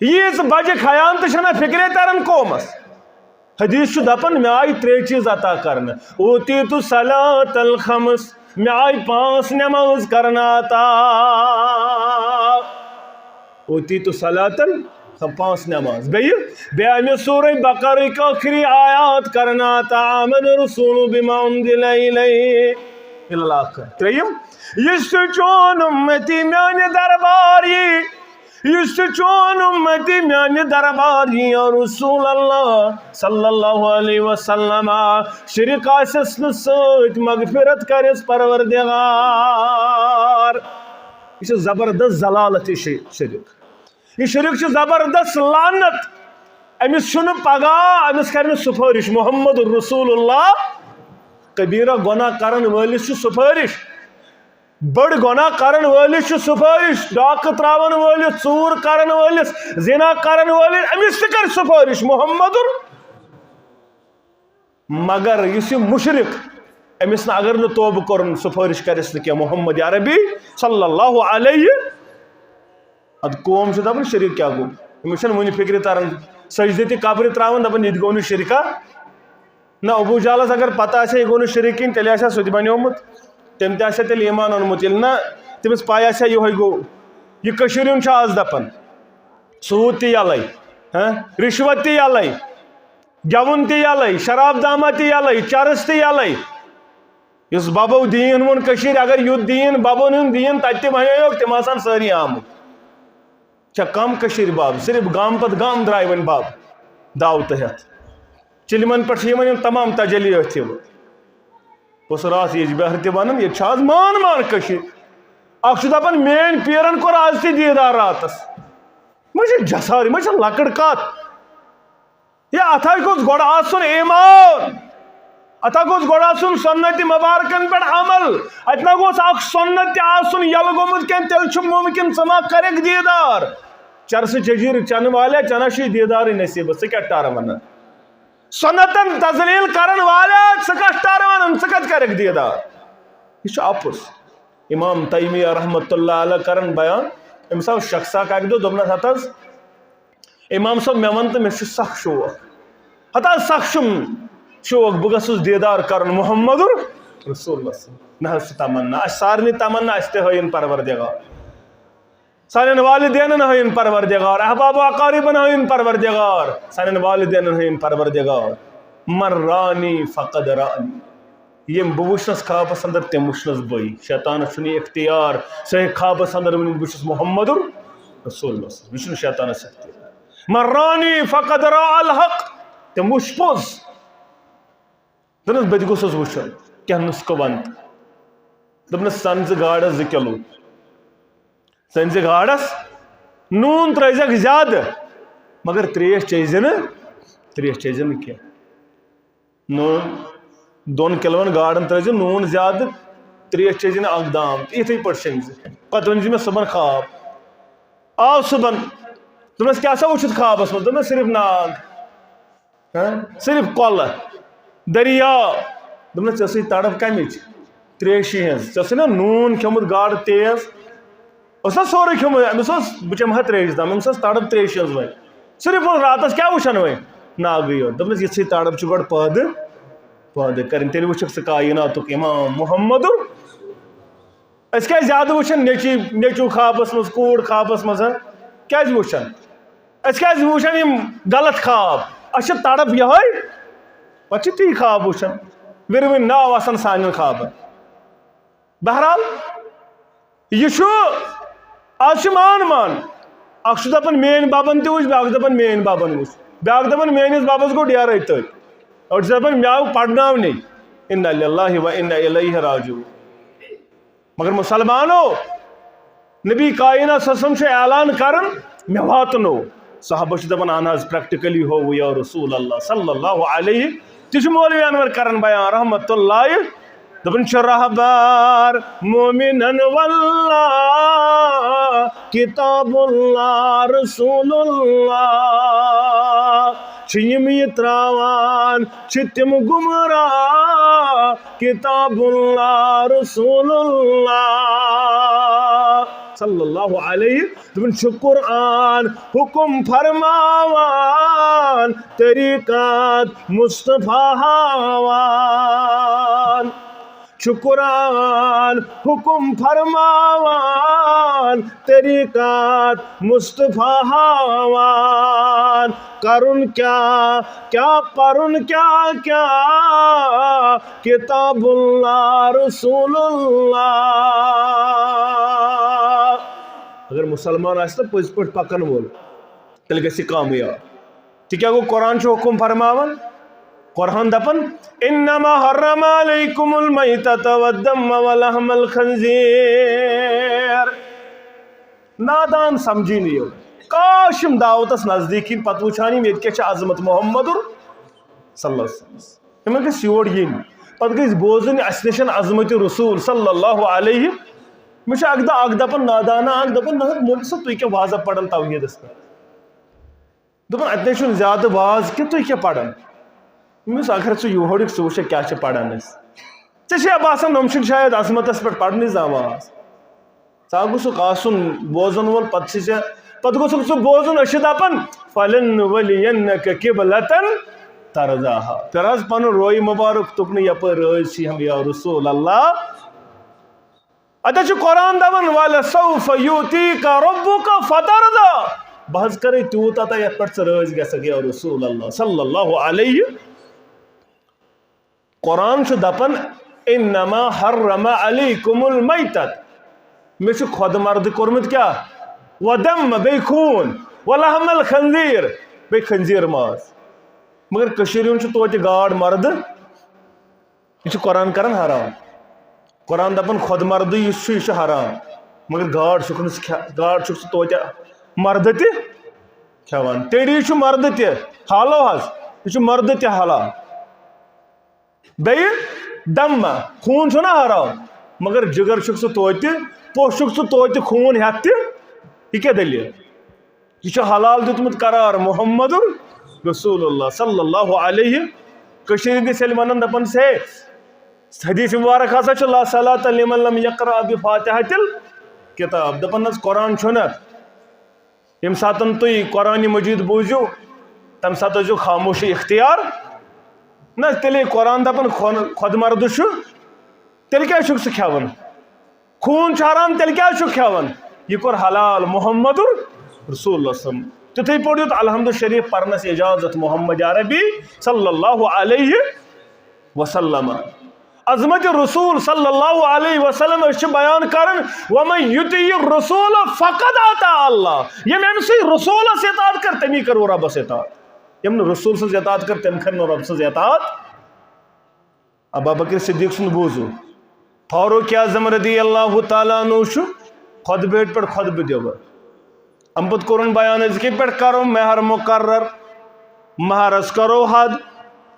یہ بجے خیانت چھنا فکرے ترن قومس حدیث چھو دپن میں آئی 3 چیز عطا کرنا اوتیت الصلاة الخمس میں آئی 5 نماز کرنا عطا اوتیت الصلاة 5 نماز بے میں سورہ بقرہ کا آخری آیات کرنا عطا آمن رسول بما انزل الیہ الاخر تریم یہ چون امتی میانی درباری یہ چون امتی میانی درباری یا رسول اللہ صلی اللہ علیہ وسلم شرک آسسن سوچ مغفرت کرس پروردگار یہ زبردست ضلالت شرک یہ شرک زبردست لعنت امس چھن پگاہ امس کرن سفارش محمد رسول اللہ کبیرہ گناہ کرن ولس سفارش بڑ گناہ کرن ولس سفارش ڈاک تراون ولس ژور کرن ولس زنا کرن ولس امس کر سفارش محمد مگر اس مشرک امس اگر نہ توبہ کرن سفارش کرس نہ محمد عربی صلی اللہ علیہ اد قوم سے دپن شرک کیا گو امس ون فکر تران سجدہ قبر تراون دپن یہ گو شرکا نہ ابو جالس اگر پتہ آسے یہ گو شرک کن تیل آسا سہ بنیومت تم تہ تیل ایمان اونمت یل نہ تمس پاے آسا یہ گو یہ کشیرین آز دپان سود تی یلے رشوت تی یلے گون تی یلے شراب دامہ تی یلے چرس تی یلے اس بابو دین ون کشیر اگر یوت دین بابون ہند دین تتہ ونیوک تم آسان ساری آمت چا کم کشیر باب صرف گام پت گام درائے ون باب دعوت ہتھ چلمن پہ تمام تجلی اتھی اس رات یہ بہر تہ ون یہ آز مان مان کشیر اخ دپان مین پیرن کور آز تہ دیدار راتس مجھے جسار مجھے لکڑ کت یہ اتھا گوس گوڑ آسن ایمان اتھا گوس گوڑ آسن سنت مبارکن پہ عمل اتنا گوس اخ سنت آسن یل گومت کن تیل چھ ممکن سما کرک دیدار چرس چجیر چن والے چنشی دیدار نصیب سہ کیا ٹار ون سنتن تزلیل کرن والے سہ کت ٹار ون سہ کت کرک دیدار یہ اپس امام تیمیہ رحمت اللہ علیہ کرن بیان امس آو شخص اک دہ دپنس ہتس امام صاحب مے ون تو مے سخ شوق ہتا سخ شوق بہ گھس دیدار کر محمد رسول اللہ مے تمنا سارے تمنا اس تہ ہین پروردگار سان والدین ہین پروردگار احباب و اقاربن ہین پروردگار سان والدین ہین پروردگار مرانی فقد رانی یم بہ وچھنس خوابس اندر تم وچھنس بئی شیطان چھ اختیار سہ خوابس اندر ون بہ چھس محمد رسول اللہ یہ شیطانس اختیار مرانی فقد را الحق تم وچھ پوز دنس بہ تہ گوسس وچھن کیا نسخہ ون دپنس سن ز گاڈس 2 کلو سن ز گاڈس نون ترزک زیادہ مگر تریش چیزن کی نون 2 کلون گاڈن ترز نون زیادہ تریش چیزن اک دام اتھے پہ شنگ پتہ ون مے صبح خواب آو صبح دپنس کیا سا وچھت خوابس مز دپنس صرف ناگ صرف کۄلہٕ دریا دپنس ژےٚ تڑپ کمچ تریشی ہز ژےٚ نا نون کھیومت گاڈ تیز اس سورے کھیومت امس بہ چمہا تریش دام امس تڑپ تریش ہز وے صرف راتس کیا وچھان وے ناگے یوت دپنس یتھے تڑپ چھ گۄڈٕ پٲدٕ کرن تیٚلہِ وٕچھکھ ژٕ کایناتُک امام محمد أسۍ کیٛازِ زیادٕ وٕچھان نیٚچوٗ خوابس منٛز کوٗر خوابس منٛز کیٛازِ وٕچھان أسۍ کیٛازِ وٕچھان یِم غلط خواب اَسہِ چھِ تڑپ یِہوٚے پتہٕ چھِ تی خواب وٕچھان وِرٕ ناو آسان سانٮ۪ن خوابن بہرحال یہِ چھُ آز چھِ مان اکھ چھُ دپان میٲنۍ ببن تہِ وٕچھ بیٛاکھ دپان میٲنۍ ببن وٕچھ بیٛاکھ دپان میٲنِس ببس گوٚو ڈیرے تٔتۍ أڑۍ چھِ دپان مےٚ آو پرناونٕے اِنّا لِلّٰہِ و اِنّا اِلَیْهِ راجعوٗن مگر مسلمانو نبی کائنات صلی اللہ علیہ وسلم چھُ اعلان کران مےٚ واتنو صحابہ چھِ دپان اہن حظ پریکٹیکلی ہووٕ یا رسول اللہ صلی اللہ علیہ تہِ چھُ مولوی انور کران بیان رحمت اللہ دپان چھُ رہبر مومنن واللہ کتاب اللہ رسول اللہ چھ یم یہ تراوان چھ تم گمراہ کتاب اللہ رسول اللہ صلی اللہ علیہ دپان چھ قرآن حکم فرماوان طریقات مصطفیٰ ہاوان چھ قرآن حکم فرماوان طریقات مصطفیٰ ہاوان کرن کیا پرن کیا کتاب اللہ رسول اللہ اگر مسلمان آسہِ نا پٔزۍ پٲٹھۍ پکن وول تیٚلہِ گژھِ کامیاب تہِ کیٛاہ گوٚو قرآن چھُ حکم فرماوان قرآن دپان انما حرم علیکم المیتۃ والدم ولحم الخنزیر نادان سمجھی نہیں کاش یم دعوتس نزدیک ین پتہ وچھان یم ییٚتہِ کیٛاہ چھِ عظمت محمد صلی اللہ علیہ وسلم یمن گژھِ یور یِنۍ پتہٕ گژھِ بوزٕنۍ اسہِ نِش عظمت رسول صلی اللہ علیہ مےٚ چھُ اکھ دۄہ اکھ دپان نادانہ اکھ دپان نہ مولوی صٲب تُہۍ کیٛاہ واضح پران توحیٖدس پٮ۪ٹھ دپان اتہِ چھُنہٕ زیادٕ واز کینٛہہ تُہۍ کیٛاہ پران مس اگر ژٕ یورُک ژٕ وٕچھکھ کیٛاہ چھِ پران أسۍ ژےٚ چھےٚ باسان یِم چھِنہٕ شاید عظمتس پٮ۪ٹھ پرنٕے زانٛہہ واز ژٕ گوٚژھُکھ آسُن بوزن وول پتہٕ چھِ ژےٚ پتہٕ گوٚژھُکھ ژٕ بوزُن أسۍ چھِ دپان فلنولینک قبلۃ ترضاہا پھر حظ پنُن رویہِ مُبارک تُکنہٕ یپٲرۍ رٲزۍ چھِ ہم یا رسول اللہ اتہِ چھُ قرآن دپان ولسوف یؤتیک ربک فترضا بہٕ حظ کرے تیوٗت عطا یتھ پٮ۪ٹھ ژٕ رٲزۍ گژھکھ یا رسول اللہ صلی اللہ علیہ قرآن چھُ دپان انما حرم علیکم المیتۃ مےٚ چھُ خۄد مردٕ کوٚرمُت کیٛاہ ودم بیٚیہِ خوٗن ولحم الخنزیٖر بیٚیہِ خنزیٖر ماز مگر کٔشیٖرِ ہُنٛد چھُ توتہِ گاڈ مردٕ یہ چھُ قرآن کران حرام قرآن دپان خۄد مردٕ یُس چھُ یہِ چھُ حرام مگر گاڈ چھُکھ نہٕ گاڈ چھُکھ ژٕ توتہِ مردٕ تہِ کھٮ۪وان تیٚری چھُ مردٕ تہِ حالو حظ یہِ چھُ مردٕ تہِ حلال بیٚیہِ دم خوٗن چھُنہ حرام مگر جگر چھُکھ ژٕ توتہِ پوٚژھ چھُکھ ژٕ توتہِ خوٗن ہٮ۪تھ تہِ یہ کیٛاہ دٔلیٖل یہ چھُ حلال دیُتمُت قرار محمد رسول اللہ صلی اللہ علیہ کٔشیٖرِ ہِنٛدِس ییٚلہِ ونان دپان ہے حدیٖث مُبارک ہسا چھُ لا صلاۃ لمن لم یقرأ بفاتحۃ الکتاب دپان حظ قرآن چھُنہ یم ساتن تھی قرآن مجید بوزو تم سات ٲسِو خاموشی اختیار نہ تیٚلے قرآن دپان خۄد مرد تیٚلہِ کیٛازِ چھُکھ ژٕ کھٮ۪وان خوٗن چھُ حرام تیٚلہِ کیٛازِ چھُکھ کھٮ۪وان یہِ کوٚر حلال محمد رسول اللہ صلی تِتھُے پٲٹھۍ دیُت الحمد شریف پرنس اجازت محمد عربی صلی اللہ علیہ وسلم عظمت رسول صلی اللہ علیہ وسلم أسۍ چھِ بیان کران ومن یُطیع الرسول فقد اطاع اللہ یم أمۍ سٕے رسولس اطاعت کر تمی کرو رۄبس اطاعت یم نہٕ رسول سٕنٛز اطاعت کر تٔمۍ کر نہٕ رۄب سٕنٛز اطاعت ابا بکر صدیق سُنٛد بوٗزو فاروق اعظم رضی اللہ تعالیٰ عنہ چھُ خۄطبہٕ پٮ۪ٹھ خۄطبہٕ دِوان اَمہِ پتہٕ کوٚرُن بیان أزکہِ پٮ۪ٹھ کرو مہر مقرر مہرس کرو حد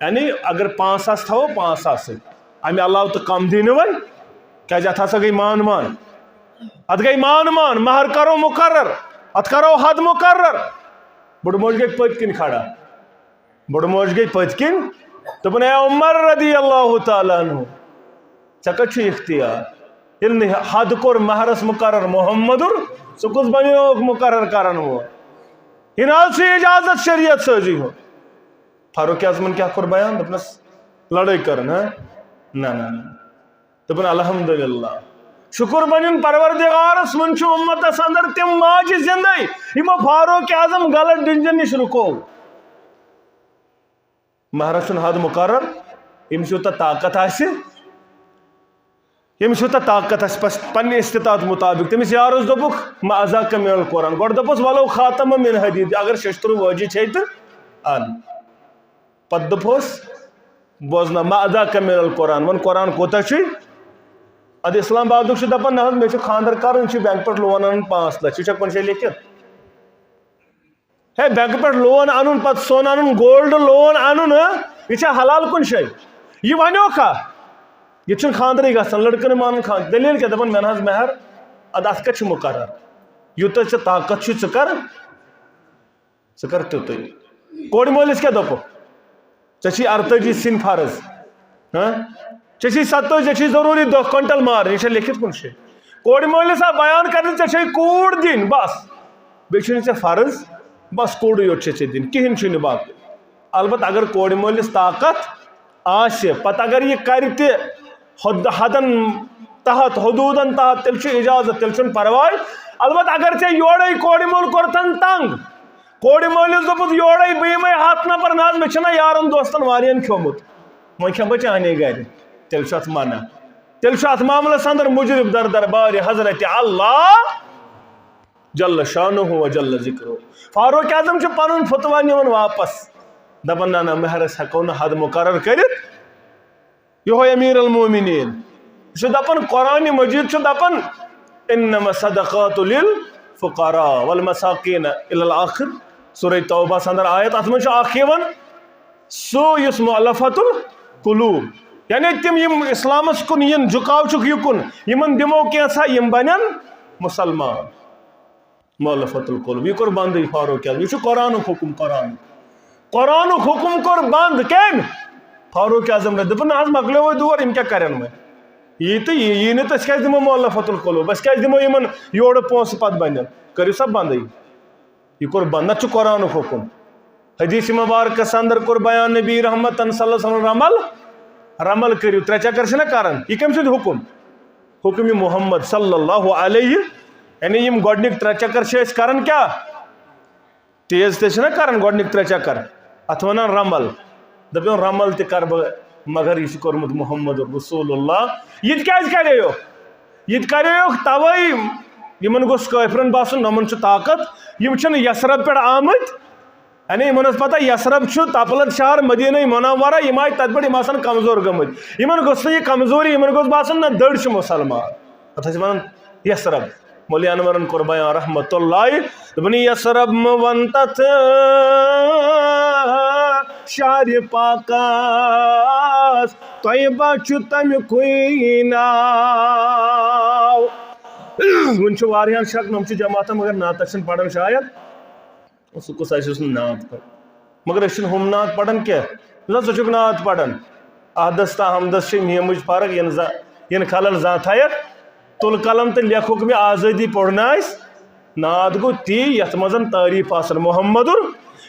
یعنی اگر 5,000 تھاوو 5,000 امہِ علاوٕ تہٕ کم دی نہٕ وۄنۍ کیٛازِ اتھ ہسا گٔے مان اتھ گٔے مان مہر کرو مقرر اتھ کرو حد مقرر بُڈٕ موج گٔے پٔتۍ کِنۍ کھڑا بُڈٕ موج گٔے پٔتۍ کِنۍ دوٚپُن اے عمر رضی اللہ تعالیٰ عنہ ژےٚ کتہِ چھُ اختیار ییٚلہِ نہٕ حد کوٚر مہرس مقرر محمد ژٕ کُس بنیوکھ مقرر کرن وول یہِ نہ حظ چھُ اجازت شریعت سٲزی ہُنٛد فاروق اعظمن کیٛاہ کوٚر بیان دوٚپنس لڑٲے کرن نہ دوٚپُن الحمدللہ شکر بنیُن پروردگارس وۄنۍ چھُ اُمتس اندر تِم ماجہِ زندے یِمو فاروق اعظم غلط ڈِسجن نِش رُکو مہرس چھُنہٕ حد مقرر ییٚمِس یوٗتاہ طاقت آسہِ پننہِ استطاعت مطابق تٔمِس یارس دوٚپُکھ ما ازاک من القرآن گۄڈٕ دوٚپُس ولو خاتم من حدیٖد اگر ششتٕروٗ وٲجی چھے تہٕ ان پتہٕ دوٚپہوس بوزنا ما ازاک من القرآن وۄنۍ قرآن کوٗتاہ چھُے ادٕ اسلام آبادُک چھُ دپان نہ حظ مےٚ چھُ خانٛدر کرُن یہِ چھُ بینک پٮ۪ٹھ لون انُن 5 لچھ یہِ چھا کُنہِ جایہِ لیکھِتھ ہے بینک پٮ۪ٹھ لون انُن پتہٕ سۄن انُن گولڈ لون انُن یہِ چھا حلال کُنہِ جایہِ یہِ ونیوکھا یہ چھُنہٕ خانٛدرٕے گژھان لڑکہٕ نہٕ مانان خانٛدر دلیٖل کیٛاہ دپان مےٚ نہ حظ مہر ادٕ اتھ کتہِ چھُ مقرر یوٗتاہ ژےٚ طاقت چھُے ژٕ کر تیُتُے کورِ مٲلِس کیٛاہ دوٚپُکھ ژےٚ چھی 48 سِنۍ فرض ژےٚ چھی 27 ژےٚ چھی ضروٗری 10 کوینٹل مارٕنۍ یہِ چھا لیکھِتھ کُنہِ جایہِ کورِ مٲلِس آو بیان کرنہٕ ژےٚ چھے کوٗر دِنۍ بس بیٚیہِ چھُنہٕ ژےٚ فرض بس کوٗرٕے یوت چھے ژےٚ دِنۍ کِہینۍ چھُے نہٕ باقٕے البتہ اگر کورِ مٲلِس طاقت آسہِ پتہٕ اگر یہِ کرِ تہِ حدن تحت حدوٗدن تحت تیٚلہِ چھُ اجازت تیٚلہِ چھُنہٕ پرواے البتہ اگر ژےٚ یورے کورِ مول کوٚرتھن تنگ کورِ مٲلِس دوٚپُتھ یورے بہٕ یِمے 100 نفر نہ حظ مےٚ چھُنہ یارن دوستن واریاہن کھیوٚمُت وۄنۍ کھٮ۪مہٕ بہٕ چانے گرِ تیٚلہِ چھُ اتھ منع تیٚلہِ چھُ اتھ معاملس اندر مجرم در دربارِ حضرت اللہ جل شانہ و جل ذکرہ فاروق اعظم چھُ پنُن فتوا نِوان واپس دپان نہ مہرس ہٮ۪کو نہٕ حد مقرر کٔرِتھ یہوے امیر المومنین یہ چھُ دپان قرآن مجید چھُ دپان انما الصدقات للفقراء والمساکین الی الاخر سورہ توبہ اندر آیت اتھ منٛز چھُ اکھ یِوان سُہ یُس مؤلفۃ القلوب یعنی تِم یِم اسلامس کُن یِن جُکاو چھُکھ یِکُن یِمن دِمو کینٛژھا یِم بنن مسلمان مؤلفۃ القلوب یہِ کوٚر بندٕے فاروق اعظم یہِ چھُ قرآنُک حُکم قرآنُک حُکم کوٚر بنٛد کٔمۍ فاروق اعظم رضی دوٚپُن نہ حظ مۄکلیو وۄنۍ دور یِم کیٛاہ کرن وۄنۍ یی تہٕ یی نہٕ تہٕ أسۍ کیٛازِ دِمو مؤلفۃ القلوب أسۍ کیٛازِ دِمو یِمن یورٕ پونٛسہٕ پتہٕ بنن کٔرِو سا بنٛدٕے یہِ کوٚر بنٛد نتہٕ چھُ قرآنُک حُکم حدیث مبارکس اندر کوٚر بیان نبی رحمتن صلی اللہ علیہ وسلم رمل کٔرِو 3 چکر چھِنہ کران یہِ کٔمۍ سُنٛد حُکم یہِ محمد صلی اللہ علیہ یعنی یِم گۄڈنِکۍ 3 چکر چھِ أسۍ کران کیٛاہ تیز تہِ چھِنہ کران گۄڈنِکۍ 3 چکر اتھ ونان رمل دپیون رمل تہِ کرٕ بہٕ مگر یہِ چھُ کوٚرمُت محمد رسول اللہ یہِ تہِ کیٛازِ کریوکھ یہِ تہِ کریوکھ توے یِمن گوٚژھ کٲفرن باسُن یِمن چھُ طاقت یِم چھِنہٕ یثرب پٮ۪ٹھ آمٕتۍ یعنی یِمن ٲس پتہ یثرب چھُ تپلد شہر مدینہ منورہ یِم آیہِ تتہِ پٮ۪ٹھ یِم آسن کمزور گٔمٕتۍ یِمن گوٚژھ نہٕ یہِ کمزوری یِمن گوٚژھ باسُن نہ دٔڑ چھُ مُسلمان اتھ ٲسۍ ونان یثرب مولوی انورن کوٚر بیان رحمتہ اللہ دوٚپُن یثرب مہٕ ون تتھ شہرِ پاکس طیبہ چھُ تمیُکُے ناو وۄنۍ چھُ واریاہن شک نۄم چھِ جماعتن مگر نعتس چھِنہٕ پران شاید سُہ کُس آسہِ یُس نہٕ نعت پرِ مگر أسۍ چھِنہٕ ہُم نعت پران کینٛہہ نہ ژٕ چھُکھ نعت پران عہدس تہٕ حمدس چھِ نیمٕچ فرق ینہٕ خلل زانٛہہ تھایکھ تُل قلم تہٕ لیکھُکھ مےٚ آزٲدی پوٚرنہٕ آسہِ ناد گو تی یت مزن تعریف آسن محمد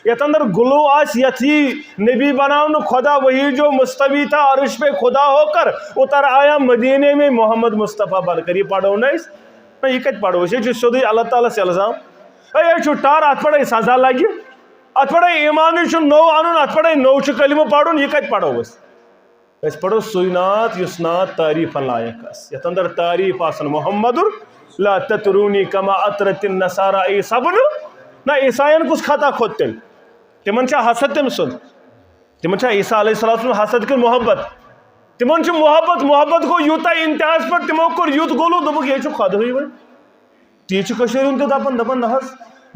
یت اندر گلو آس یتی نبی بناؤن خدا وہی جو مستوی تھا عرش پہ خدا ہو کر اتر آیا مدینے میں محمد مصطفیٰ بن کر. یہ پڑھو نا اس یہ کت پڑھو یہ سیودے اللہ تعالیٰ سے الزام. یہ ٹار ات پڑے سزا لگہ ات پڑے ایمان نو ان ات پڑے نو کلمہ پڑھن یہ کت پڑھو اس پڑھو سوئی نات یس نات تعریف لائق یت اندر تعریف آسن محمد لا تترونی کما اطرت النصارى عیسیٰ بن نا عیسائین کس خطا کھوت تیل تمن حسد تم سن تمن عیسیٰ علیہ السلام حسد کن محبت تمن محبت گو یوتا انتہاس پر تمو کور یوت گولو دبک یہ خدائی وی تی کشیر تہ دپان دپان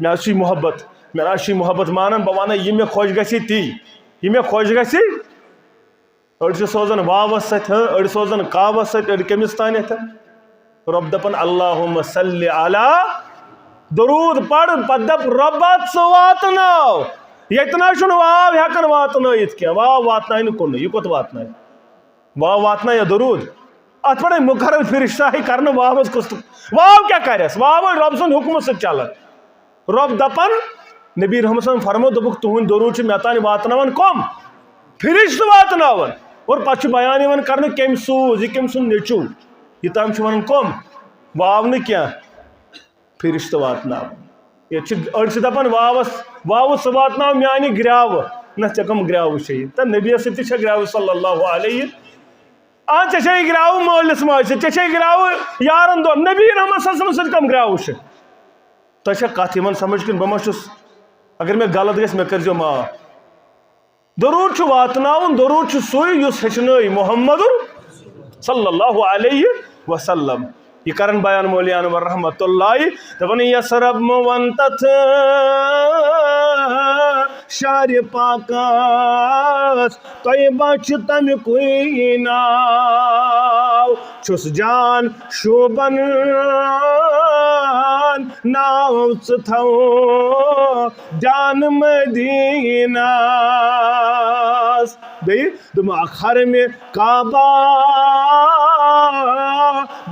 نہ مے محبت مے محبت مانان بہ ونہ یہ مے خوش گژھی تی یہ مے خوش گژھی اڑ سوزان واوس ست اڑ سوزان کاوس ست اڑ کمس تانیتھ رب دپان اللہم صلی علی درود پڑھ پتہ دپ ربت ث واتناو یتنا چھن واو ہیکن واتنائت کی واو واتنائن کن یہ کت واتنائ واو واتنا یا درود ات پڑے مقرر فرشتہ ہی کرنا واوس کس واو کیا کرس واو رب سن حکم ست چلان رب دپان نبی رحمت صلی اللہ علیہ وسلم فرمو دپک تہند درود چھ مے تان واتناون کم فرشتہ واتناون اور پتہ چھ بیان یوان کرنا کم سوز یہ کم سن نیچو یہ تام چھ ونان کم واو نہ کیا فرشتہ واتناون یہ اڑ چھ دپان واو سہ واتناو میانہ گراو نہ ژے کم گراو چھ تہ نبی ست چھ گراو صلی اللہ علیہ ژے چھ گراو مالس ماج ژے چھ گراو یارن دو نبی رحمت صلی اللہ علیہ وسلم کم گراو چھ تہ چھ کتھ یمن سمجھ کن بہ چھس اگر میں غلط گژھِ مے کرزیو معاف درود چھ واتناون درود چھ سوی یس ہچنٲے محمد صلی اللہ علیہ وسلم یہ کرن بیان مولیان و رحمت اللہ دپن یسرب مونتت شار پاکاس طیبہ چھ تم کوئی ناو چھس جان شوبن ناو ثو جان مدینہ بیٚیہِ دوٚپمَکھ حرمِ کعبہ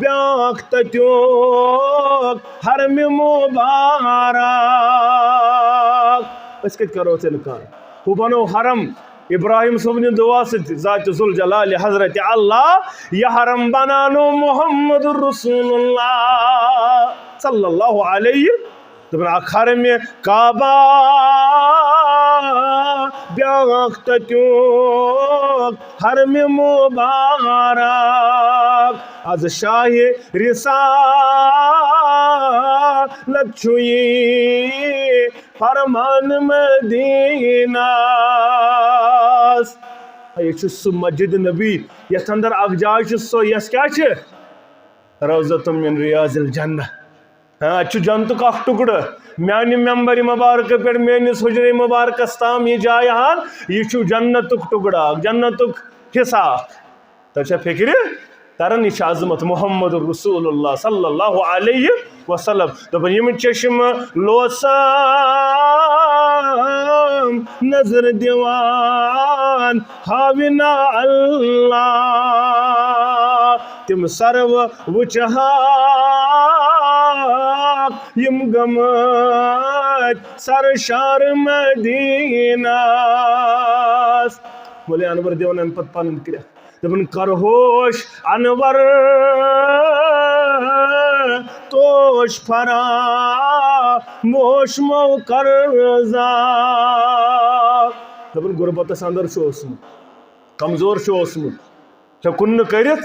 بیٛاکھ تَتیُک حرمِ مُبارک أسۍ کَتہِ کَرو ژےٚ اِنکار ہُہ بنو حرم ابراہیم صٲبنہِ دعا سۭتۍ ذاتِ ذوالجلال حضرت اللہ یہ حرم بنانو محمد رسول اللہ صلی اللہ علیہ دوٚپُن حرمِ کعبہ بیٛاکھ تَتیُک حرمِ مُبارک آز شاہِ رسالت چھُ یی فرمان مدینہ یہ چھُ سُہ مسجد نبی یتھ اندر اکھ جاے چھِ سۄ یۄس کیٛاہ چھِ روضۃ من ریاض الجنہ اتھ جنتک اکھ ٹکڑٕ میانہِ ممبر مبارک پہ میٲنس حجرے مبارکس تام یہ جائے ہان یہ چھُ جنتک ٹکڑٕ اکھ جنتک حصہ اکھ تۄہہِ چھا فکرِ تران یہ عظمت محمد رسول اللہ صلی اللہ علیہ وسلم دپان یم چشم لوسام نظر دیوان ہاونا اللہ تم سرو وچہاک یم گمت سرشار مدینہ بولے انور دیوان ام پت پنن کریا دپن کر ہوش انور توش فرا موش مو کرزا دپن غربتس اندر چھُ اوسمُت کمزور چھُ اوسمُت ہیوٚکُن نہٕ کٔرِتھ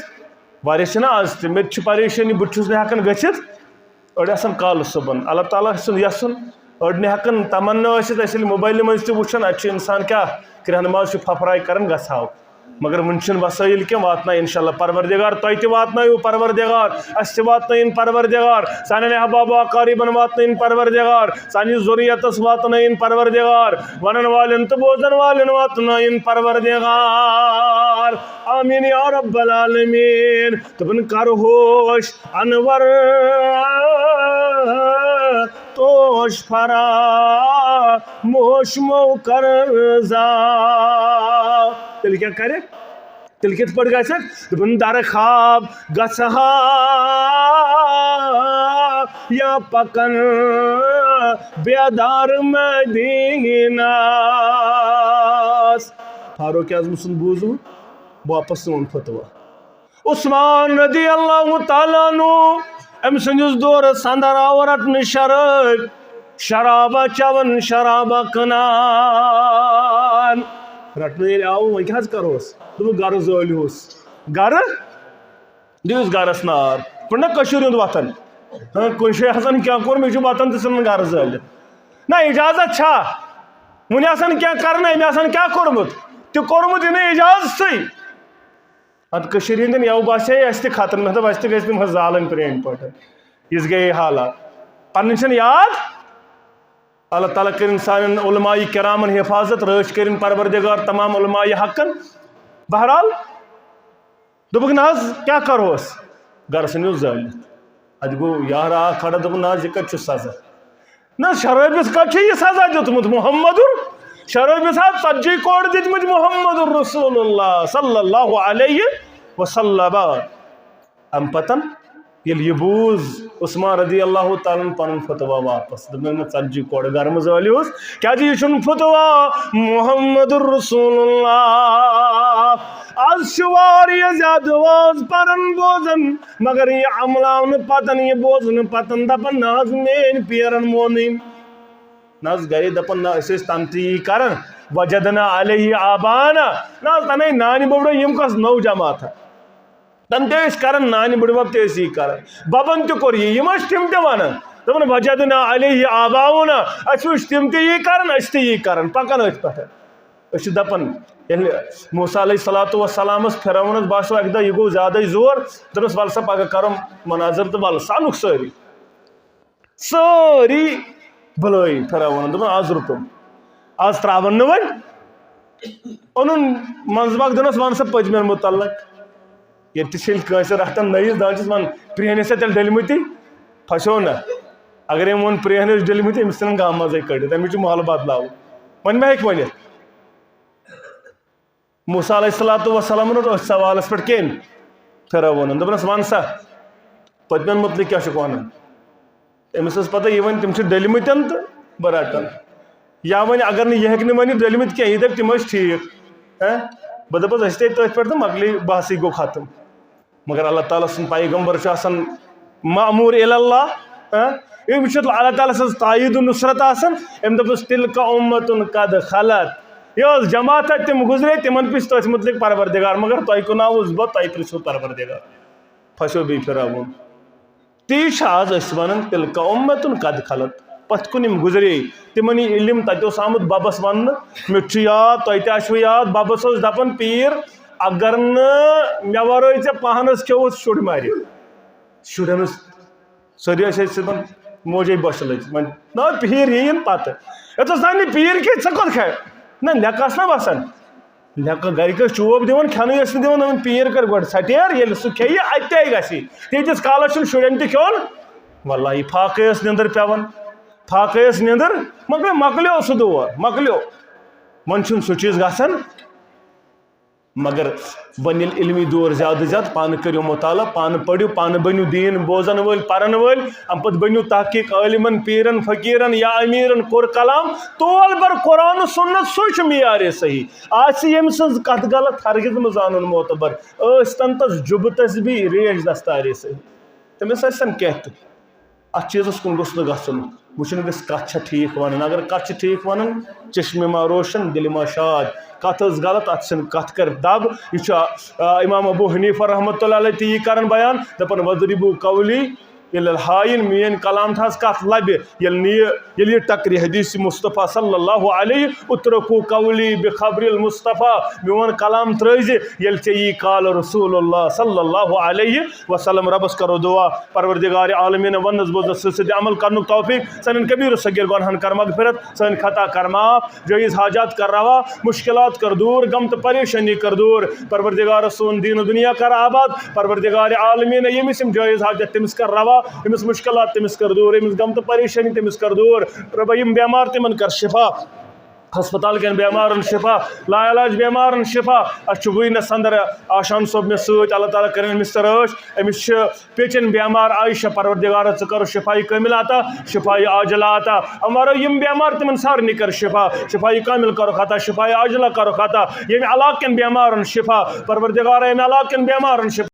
واریاہ چھِنہ آز تہِ مےٚ تہِ چھِ پریشٲنی بہٕ تہِ چھُس نہٕ ہٮ۪کان گٔژھِتھ أڑۍ آسان کالہٕ صُبحن اللہ تعالیٰ سُنٛد یَژھُن أڑۍ نہٕ ہٮ۪کان تمنا ٲسِتھ أسۍ ییٚلہِ موبایلہِ منٛز تہِ وٕچھان اَتہِ چھُ اِنسان کیٛاہ کرٛٮ۪ہن ماز چھُ پھپھراے کران گژھاو مگر وٕنہِ چھِنہٕ وسٲیِل کینٛہہ واتناے اِنشاء اللہ پروردگار تۄہہِ تہِ واتنٲیِو پروردگار اَسہِ تہِ واتنٲیِن پروردگار سانٮ۪ن احباب و اقاریٖبن واتنٲیِن پروردگار سانہِ ذُریتس واتنٲیِن پروردگار ونن والٮ۪ن تہٕ بوزن والٮ۪ن واتنٲیِن پروردگار آمیٖن یا رب العالمیٖن دپن کر ہوش انور توش فرا موش مو کرزا تیٚلہِ کیٛاہ کرِ تیٚلہِ کِتھ پٲٹھۍ گژھِ دپن در خواب گژھٕ ہا یا پکن بیدار مدیناس فاروق اعظم سن بوزو واپس سون فتوا عثمان رضی اللہ تعالیٰ عنہ ام سندس دور سندر آورت شراب شرابہ چون شرابہ کنان رٹنے آو وہ کیا کروس دو گھر زولیوس گھر دیوس گھرس نار پڑھنا کشیر ہند وطن کن شے حسن کیا کور میں وطن تو سن گھر زل نہ اجازت چھا ون آسان کیا کرنا ام آسان کیا کورمت تہ کورمت ان اجازت سی ات کشیر ہندن یو باسے اس تہ خطر مطلب اس تہ گژھِ تم زالن پرین پٹ اس گئی حالات پنن چھن یاد اللہ تعالیٰ کرن سان علماء کرامن حفاظت رٲچھ کرن پروردگار تمام علماء حقن بہرحال دوپک ناز کیا کروس گھر سنو زٲلِتھ ات گو یار آ کھڑا دوپ ناز یہ کت سزا نا شرٲبِس کت یہ سزا دیتمت محمد شرٲبِس ژتجی کوڑ دتمت محمد رسول اللہ صلی اللہ علیہ وسلم ام پتن یل یہ بوز عثمان رضی اللہ تعالیٰ پن فتوا واپس دن ژتجی کوڑ گھر مزالیوس کیا جی یہ فتوا محمد رسول اللہ آج شواری زیادہ واز پرن بوزن مگر یہ عملاؤن پتن یہ بوزن پتن دپن ناز مین پیرن مونین ناز گئے دپن اسے تنتی کرن وجدنا علیہ آبانا ناز تنے نانی بوڑا یم کس نو جماعت تم تیس کرن نانی بڑی باب تیسی کرن بابن تو کری یہ مش تم تے ونن دپن وجدنا علیہ آباؤنا اسوش تم تے یہ کرن اس تے یہ کرن پکن اس پتہ اس دپن موسیٰ علیہ السلام فرعونس باسو اکدہ یہ گو زیادہ زور دپس ول سا پگہ کرم مناظر تو ول سانک ساری بلوئی فرعون دپن آز رکم آز تراون نون اونن منزباگ دنس ون سا پجمن متعلق یہ تیل کنس رٹان نئیس دانچس ون پرہنس تیل ڈلمتی پھسو نا اگر ام ون پرہنس ڈلمتی امس ژھنن گام مزے کڑت امس محل بدلاو ون ما ہیک ونت موسیٰ علیہ السلام اس سوالس پہ کم فرعون دپنس ون سا پتمن متعلق کیا ونان امس پتہ یہ ون تم ڈلمتن تو بہ رٹان یا ون اگر یہ ہیکہ ورنت ڈلمت کی یہ دپ تم ٹھیک بہ دپس اس تھی پہ تو مکلی بحثی گو ختم مگر اللہ تعالیٰ سن پیغمبر معمور اللہ یہ وچت اللہ تعالیٰ سن تائید نصرت ام دپس تلک امت قد خلت یہ جماعت تم گزرے تمن پس تھی متعلق پروردگار مگر تہ کناوس بہ تہ پرسو پروردگار پھسو بی فرعون تی آز ون تلک امت قد خلت پت کن گزرے تمن یہ علم تت آمت ببس ون مے یاد تہ تہ یاد ببس دپان پیر اگر مے ورٲے ژےٚ پانس کھیوُتھ شُر مارِ شُرٮ۪ن سٲری ٲسۍ أسۍ دپان موجے بۄچھِ لٔج وۄنۍ نا پیٖر یِیِن پتہٕ یوٚتَس تام نہٕ پیٖر کھیٚیہِ ژٕ کوٚت کھے نہ لیٚکہٕ آسہٕ نا وسان لیٚکہٕ گرِکۍ ٲسۍ چوب دِوان کھٮ۪نٕے ٲسۍ نہٕ دِوان دپان پیٖر کر گۄڈٕ ژھٹیر ییٚلہِ سُہ کھیٚیہِ اَتہِ تے گژھِ تیٖتِس کالس چھُنہٕ شُرٮ۪ن تہِ کھیوٚن واللہ فاقے ٲس نیٚنٛدٕر پیٚوان فاقے ٲس نیٚنٛدٕر مگر مۄکلیو سُہ دور مۄکلیو وۄنۍ چھُنہٕ سُہ چیٖز گژھان مگر ون علمی دور زیادہ زیادہ پان کرو مطالعہ پان پڑھو پان بنو دین بوزن ول پرن ول ام پت بنو تحقیق عالمن پیرن فقیرن یا امیرن کور کلام تول بر قرآن و سنت سوچ معیار صحیح آج یم سن کت غلط ہرگز مہ زانن معتبر ٲستن تس جب تسبیح ریش دستار صحیح تمس آسن کینٛہہ تہِ ات چیزس کن گوٚژھ نہٕ گژھُن وچھن گژھِ کت چھا ٹھیک ونن اگر کت چھِ ٹھیک ونن چشمہ ما روشن دل ما شاد کت ٲس غلط ات ژھٕن کت کر دب یہ امام ابو حنیفہ رحمۃ اللہ علیہ تی کران بیان دپان وضربو قولی یل الحائن مین کلام تھاس کت لبہ یل ٹکری حدیث مصطفیٰ صلی اللہ علیہ اترکو قولی بخبر المصطفیٰ میون کلام ترٲزِ یل ژے یی قال رسول اللہ صلی اللہ علیہ وسلم ربس کرو دعا پروردگار عالمین ونس بوزنس سۭتۍ عمل کرنُک توفیق سانٮ۪ن کبیر صغیر گناہن کر مغفرت سٲنۍ خطا کر معاف جٲیز حاجات کر روا مشکلات کر دور غم تہٕ پریشانی کر دور پروردگار سون دین و دنیا کر آباد پروردگار عالمین ییٚمِس یِم جٲیز حاجت تٔمِس کر روا امس مشکلات تمس کر دور امس غم تو پریشانی تمس کر دور رب یم بیمار تمن کر شفا ہسپتال کن بیمارن شفا لا علاج بیمارن شفا وینس اندر آشان صوب میں ست اللہ تعالیٰ کریں امس تراش امس پیچن بیمار عائشہ پروردگار ث کر شفائی کامل عطا شفائی عاجلہ عطا ہمارا یم بیمار تمن سارنی کر شفا شفائی کامل کرو عطا شفائی عاجلہ کرو عطا یم علاقن بیمارن شفا پروردگار یم علاقن بیمارن شفا